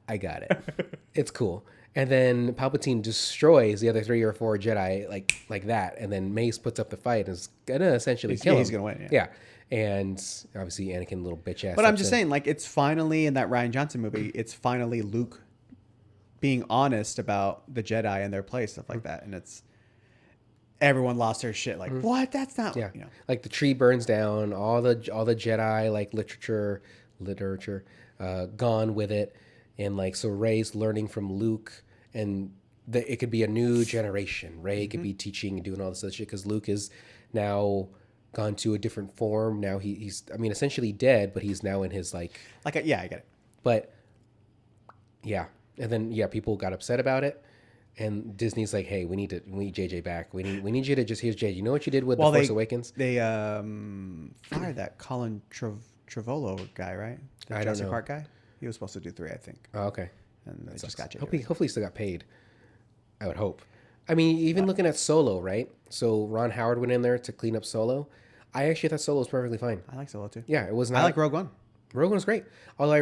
I got it. It's cool. And then Palpatine destroys the other 3 or 4 Jedi like that. And then Mace puts up the fight and is going to essentially kill him. He's going to win, yeah. And obviously Anakin, little bitch ass. But I'm just saying, like, it's finally, in that Rian Johnson movie, it's finally Luke being honest about the Jedi and their place, stuff like that. And it's, everyone lost their shit. Like, what? That's not, Like the tree burns down, all the Jedi, like, literature, gone with it. And like, so Rey's learning from Luke, and it could be a new generation. Rey could be teaching and doing all this other shit because Luke is now gone to a different form. Now he's, I mean, essentially dead, but he's now in his I get it. But yeah, and then people got upset about it, and Disney's like, hey, we need JJ back. We need you to just, here's JJ. You know what you did with The Force Awakens? They fired that Colin Trevorrow guy, right? The I Jurassic don't know. Park guy. He was supposed to do 3, I think. Oh, okay. And they just got you. Hopefully he still got paid. I would hope. I mean, even looking at Solo, right? So Ron Howard went in there to clean up Solo. I actually thought Solo was perfectly fine. I like Solo too. Yeah, it was not. I like Rogue One. Rogue One's great. Although I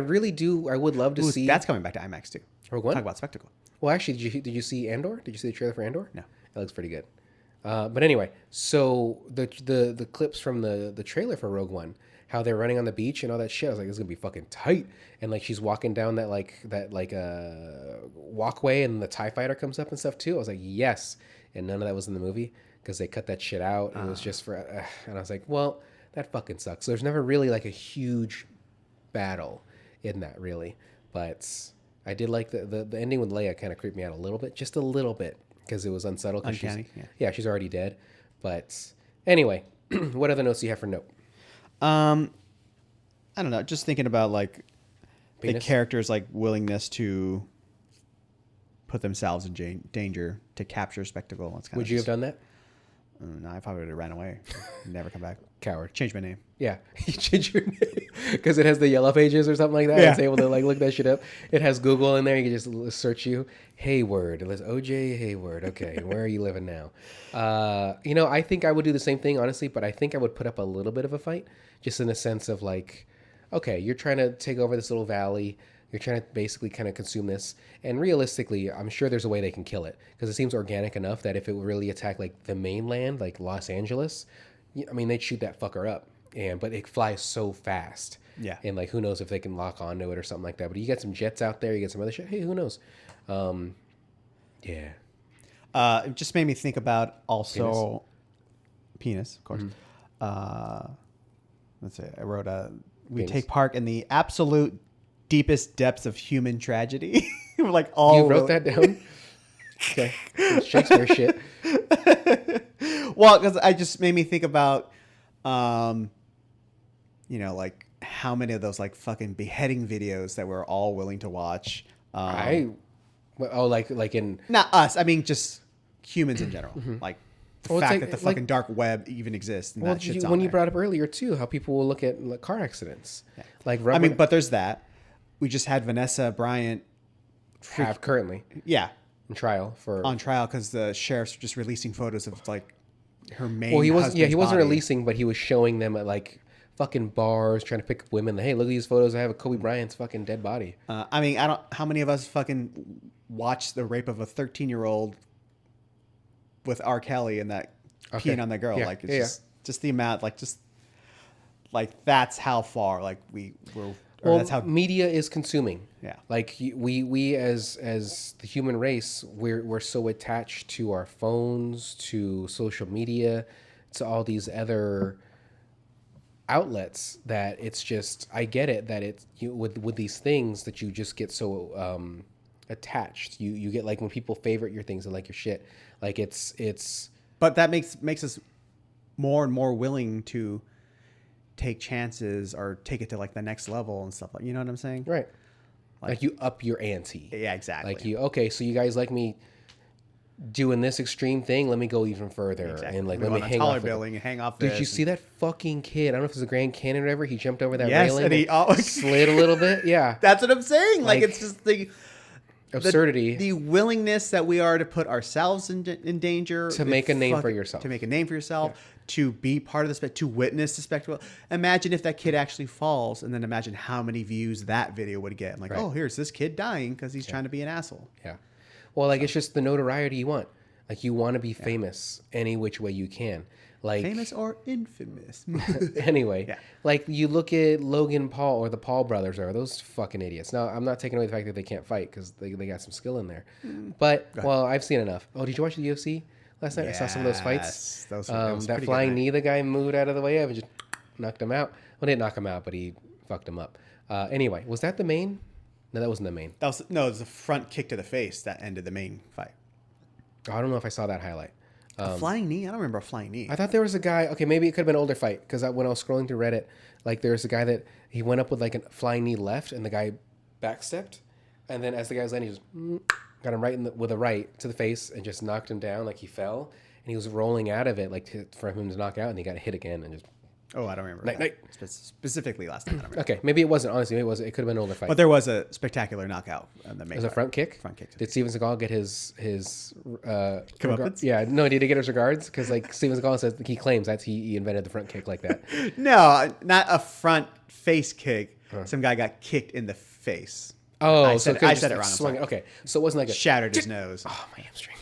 would love to see. That's coming back to IMAX too. Rogue One? Talk about spectacle. Well, actually, did you see Andor? Did you see the trailer for Andor? No. It looks pretty good. But anyway, so the clips from the trailer for Rogue One, how they're running on the beach and all that shit. I was like, this is gonna be fucking tight. And like she's walking down that walkway, and the TIE fighter comes up and stuff too. I was like, yes. And none of that was in the movie because they cut that shit out. It was just for, and I was like, well, that fucking sucks. So there's never really like a huge battle in that really, but I did like the ending with Leia kind of creeped me out a little bit, just a little bit, because it was unsettled. Uncanny. Yeah, she's already dead. But anyway, what other notes do you have for note? I don't know. Just thinking about like Penis? the characters' like willingness to put themselves in danger to capture spectacle. It's kind Would you have done that? No, I probably would have ran away. Never come back. Coward. Change my name. Yeah, you change your name because it has the yellow pages or something like that. Yeah. It's able to like look that shit up. It has Google in there. You can just search you Hayward. It lists OJ Hayward. Okay, where are you living now? I think I would do the same thing honestly, but I think I would put up a little bit of a fight, just in the sense of like, okay, you're trying to take over this little valley. You're trying to basically kind of consume this. And realistically, I'm sure there's a way they can kill it because it seems organic enough that if it would really attack like the mainland, like Los Angeles, I mean, they'd shoot that fucker up. But it flies so fast. Yeah. And like, who knows if they can lock onto it or something like that. But you get some jets out there, you get some other shit. Hey, who knows? Yeah. It just made me think about also penis of course. Let's see. I wrote we Penis. take part in the absolute deepest depths of human tragedy. Like all You wrote that down? Okay. Shakespeare shit. Well, because I just made me think about, like how many of those like fucking beheading videos that we're all willing to watch. Like in Not us. I mean, just humans in general. Like the Well, it's fact like- that the like- fucking dark web even exists. And that shit's on when you there. brought up earlier too, how people will look at like, car accidents, like I mean, but there's that. We just had Vanessa Bryant, have currently yeah, in trial for. on trial because the sheriffs were just releasing photos of like her main. Well, he wasn't. husband's Yeah, he wasn't body. releasing, but he was showing them at like fucking bars, trying to pick up women. Hey, look at these photos. I have a Kobe Bryant's fucking dead body. I mean, I don't. How many of us fucking watched the rape of a 13-year-old with R. Kelly and that peeing on that girl? Yeah. Like it's just the amount. Like that's how far like we were. Or Well, that's how media is consuming. Yeah. Like we as the human race, we're so attached to our phones, to social media, to all these other outlets that it's just, I get it that it's with these things that you just get so attached. You get like when people favorite your things and like your shit. Like it's. But that makes us more and more willing to take chances or take it to like the next level and stuff like, you know what I'm saying? Right. Like you up your ante. Yeah, exactly. Like okay, so you guys like me doing this extreme thing, let me go even further. Exactly. And like We let go me on a hang taller off building and hang off Did this you see that fucking kid? I don't know if it's a Grand Canyon or whatever. He jumped over that Yes, railing and he slid a little bit. Yeah. That's what I'm saying. Like Like, it's just the absurdity. The willingness that we are to put ourselves in danger. To make a name for yourself. To make a name for yourself. To be part of the to witness the spectacle. Imagine if that kid actually falls, and then imagine how many views that video would get. Like, Right. oh, here's this kid dying because he's trying to be an asshole. Yeah. Well, like it's just the notoriety you want. Like you want to be famous any which way you can. Like Famous or infamous. anyway, Yeah. like you look at Logan Paul or the Paul brothers are those fucking idiots. Now, I'm not taking away the fact that they can't fight because they got some skill in there. But, well, I've seen enough. Oh, did you watch the UFC last night? I saw some of those fights. Yes, those were- that was that pretty flying good night. knee the guy moved out of the way of and just knocked him out. Well, didn't knock him out, but he fucked him up. Anyway, was that the main? No, that wasn't the main. It was a front kick to the face that ended the main fight. I don't know if I saw that highlight. A flying knee? I don't remember a flying knee. I thought there was a guy. Okay, maybe it could have been an older fight because when I was scrolling through Reddit, like there was a guy that he went up with like a flying knee left, and the guy backstepped, and then as the guy was landing, he just got him right with a right to the face and just knocked him down like he fell, and he was rolling out of it like for him to knock out, and he got hit again and just. Oh, I don't remember. Night. Specifically last time. I don't remember. Okay, maybe it wasn't. Honestly, maybe it was. It could have been an older fight. But there was a spectacular knockout in the main it was a fight. front kick. Front kick. Did Steven Seagal get his Comeuppance? Yeah, no, did he get his regards? Because like Steven Seagal says, he claims that's he invented the front kick like that. No, not a front face kick. Some guy got kicked in the face. Oh, I so said, it could've I just said it wrong. I'm swung sorry. Okay, so it wasn't like a Shattered his nose. Oh, my hamstring.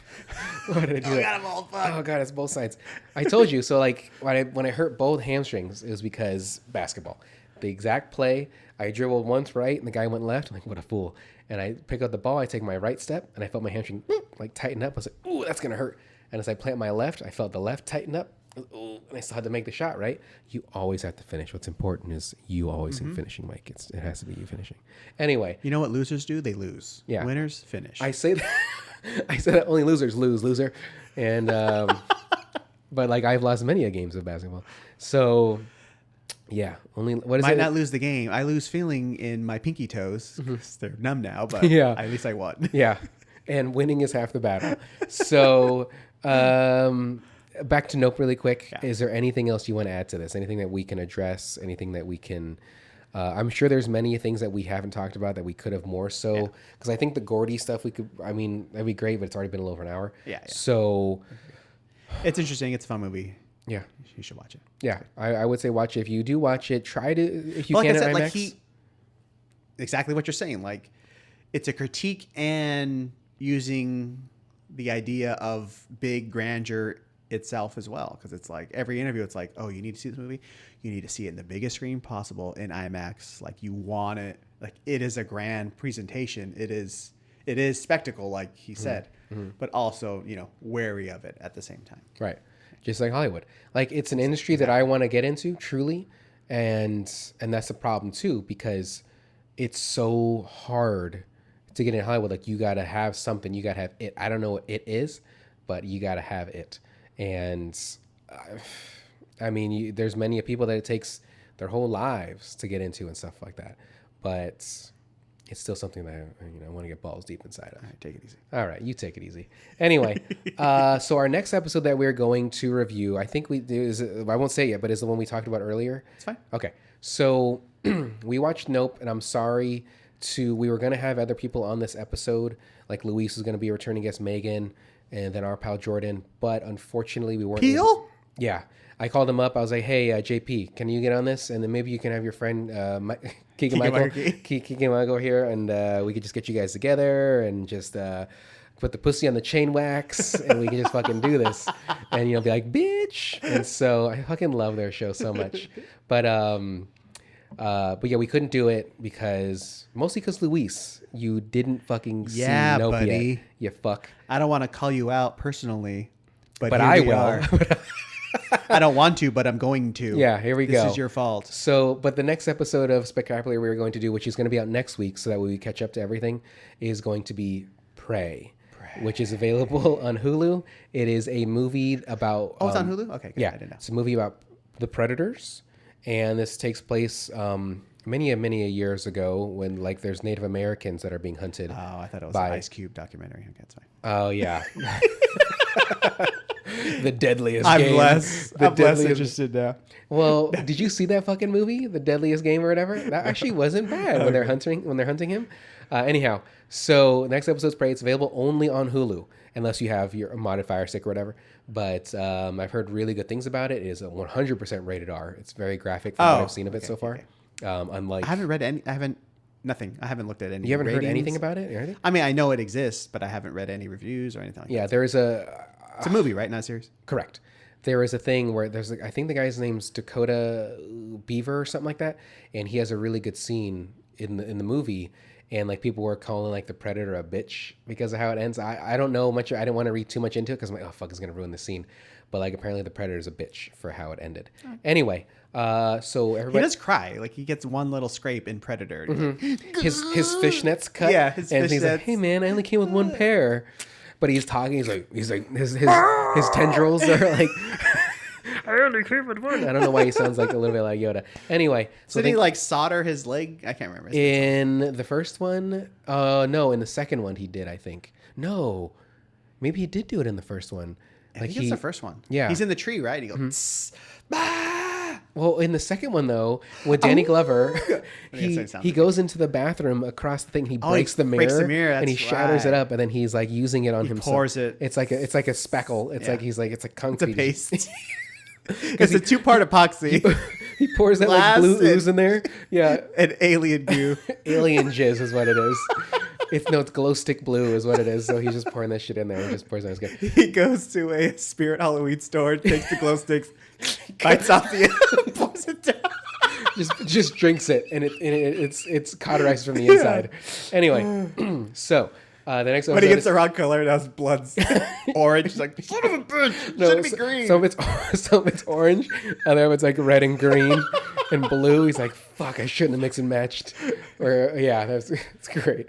Why did I do that? got him all fucked. Oh god, it's both sides. I told you. So like when I hurt both hamstrings, it was because basketball. The exact play, I dribbled once right, and the guy went left. I'm like, what a fool! And I pick up the ball, I take my right step, and I felt my hamstring like tighten up. I was like, ooh, that's gonna hurt. And as I plant my left, I felt the left tighten up. ooh, and I still had to make the shot, right? You always have to finish. What's important is you always in finishing, Mike. It has to be you finishing. Anyway. You know what losers do? They lose. Yeah. Winners finish. I say that. I say that only losers lose, loser. And, but like I've lost many a games of basketball. So, yeah. Only, what is it? Might not lose the game. I lose feeling in my pinky toes. They're numb now, but Yeah. at least I won. Yeah. And winning is half the battle. So, back to Nope really quick. Yeah. Is there anything else you want to add to this? Anything that we can address? Anything that we can... I'm sure there's many things that we haven't talked about that we could have more so. Because I think the Gordy stuff we could... I mean, that'd be great, but it's already been a little over an hour. Yeah. So... It's interesting. It's a fun movie. Yeah. You should watch it. Yeah. I would say watch it. If you do watch it, try to... If you Well, can like I at said, IMAX. exactly what you're saying. Like, it's a critique and using the idea of big grandeur itself as well, because it's like every interview it's like, oh, you need to see this movie, you need to see it in the biggest screen possible in IMAX, like you want it, like it is a grand presentation, it is spectacle, like he said, but also, you know, wary of it at the same time. Right. Just like Hollywood. Like it's an industry that I want to get into truly. And that's the problem too, because it's so hard to get in Hollywood. Like you got to have something, you got to have it. I don't know what it is, but you got to have it. And I mean, there's many people that it takes their whole lives to get into and stuff like that. But it's still something that I want to get balls deep inside of. All right, take it easy. All right, you take it easy. Anyway, so our next episode that we're going to review, I think I won't say it, but is the one we talked about earlier. It's fine. Okay, so we watched Nope, and I'm sorry we were going to have other people on this episode, like Luis was going to be returning guest Megan, and then our pal Jordan, but unfortunately we weren't. Peele? Yeah. I called him up. I was like, hey, JP, can you get on this? And then maybe you can have your friend Keke Michael here, and we could just get you guys together and just put the pussy on the chain wax, and we can just fucking do this. And, be like, bitch. And so I fucking love their show so much. But yeah, we couldn't do it mostly because Luis, you didn't fucking see Nope buddy. yet. You fuck. I don't want to call you out personally, but But here I we will. are. I don't want to, but I'm going to. Yeah, here we go. This is your fault. So, but the next episode of Spectacular we're going to do, which is going to be out next week, so that we catch up to everything, is going to be Prey, which is available on Hulu. It is a movie about... Oh, it's on Hulu? Okay, good. Yeah, I didn't know. it's a movie about the Predators, and this takes place many years ago when there's Native Americans that are being hunted. Oh, I thought it was an Ice Cube documentary. Okay, that's fine. Oh, yeah. The deadliest I'm game. less interested now. Well, did you see that fucking movie, The Deadliest Game or whatever? That actually wasn't bad when they're hunting him. Anyhow, so next episode's Prey. It's available only on Hulu unless you have your modded Fire Stick or whatever. But I've heard really good things about it. It is a 100% rated R. It's very graphic from what I've seen of it so far. Unlike I haven't read any. I haven't looked at any. You haven't ratings. heard anything about it or anything? I mean, I know it exists, but I haven't read any reviews or anything like that. Yeah, there is a... It's a movie, right? Not a series? Correct. There is a thing where I think the guy's name's Dakota Beaver or something like that, and he has a really good scene in the movie, and people were calling the Predator a bitch because of how it ends. I don't know much. I didn't want to read too much into it because I'm like, oh fuck, it's gonna ruin the scene. But apparently the Predator's a bitch for how it ended. Anyway, so everybody... He does cry. He gets one little scrape in Predator. Mm-hmm. His fishnets cut. Yeah, his and he's like, hey man, I only came with one pair. But he's talking. He's like his tendrils are like. I only came with one. I don't know why he sounds like a little bit like Yoda. Anyway, so did he solder his leg? I can't remember. In the first one, no, in the second one he did. I think no, maybe he did do it in the first one. I think it's the first one. Yeah, he's in the tree, right? And he goes. Well, in the second one though, with Danny Glover, he goes into the bathroom across the thing. He breaks the mirror, and he shatters it up, and then he's using it on himself. Pours it. It's like a speckle. It's it's a concrete. It's a paste. It's a 2-part epoxy. He pours that blue ooze in there. Yeah, an alien goo. Alien jizz is what it is. It's glow stick blue is what it is. So he's just pouring that shit in there and just pours it on his gun. He goes to a Spirit Halloween store, takes the glow sticks, bites off the end, pours it down. Just drinks it, and it's cauterized from the inside. Anyway, so The next When he gets the wrong color, now his blood's orange. He's like, son of a bitch, no, shouldn't be green. Some of it's orange, and then it's like red and green and blue. He's like, fuck, I shouldn't have mixed and matched. Or yeah, it's great.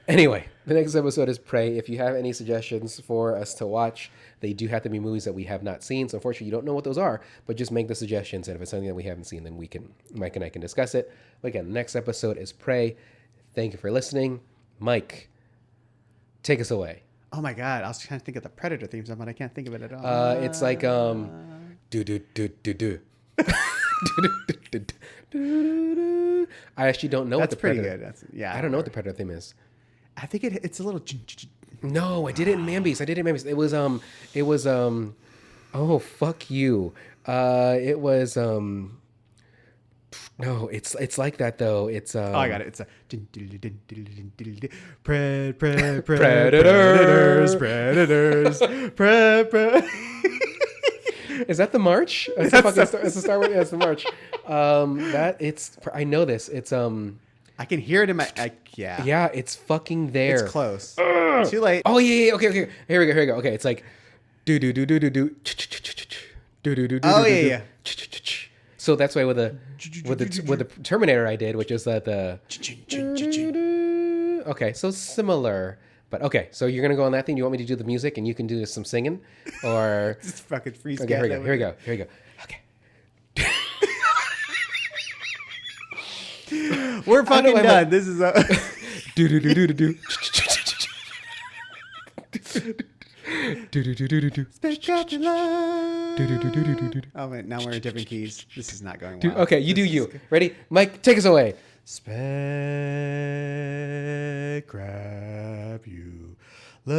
Anyway, the next episode is Prey. If you have any suggestions for us to watch, they do have to be movies that we have not seen. So unfortunately, you don't know what those are, but just make the suggestions. And if it's something that we haven't seen, then Mike and I can discuss it. But again, the next episode is Prey. Thank you for listening. Mike, take us away. Oh my God. I was trying to think of the Predator theme song, but I can't think of it at all. It's like, do do do do do. I actually don't know what the Predator. That's pretty good. Yeah. I don't know what the Predator theme is. I think it's a little. No, I did it in Mambies. It was oh fuck you. It was no, it's like that though. It's Oh, I got it. It's a predators, Is that the march? That's the Star Wars. Yeah, it's the march. I know this. It's I can hear it in my. Yeah. Yeah, it's fucking there. It's close. Too late. Oh yeah. Okay. Here we go. Okay, it's like do do do do do do do do do. Oh yeah. So that's why with the Terminator I did, which is that the. Okay, so similar. But okay, so you're gonna go on that thing. You want me to do the music, and you can do some singing, or just fucking freeze. Okay, here we go. Okay. We're fucking done. This is do do do do do do. Oh wait, now we're in different keys. This is not going well. Okay, you do you. Ready? Mike, take us away. Spec grab you. Look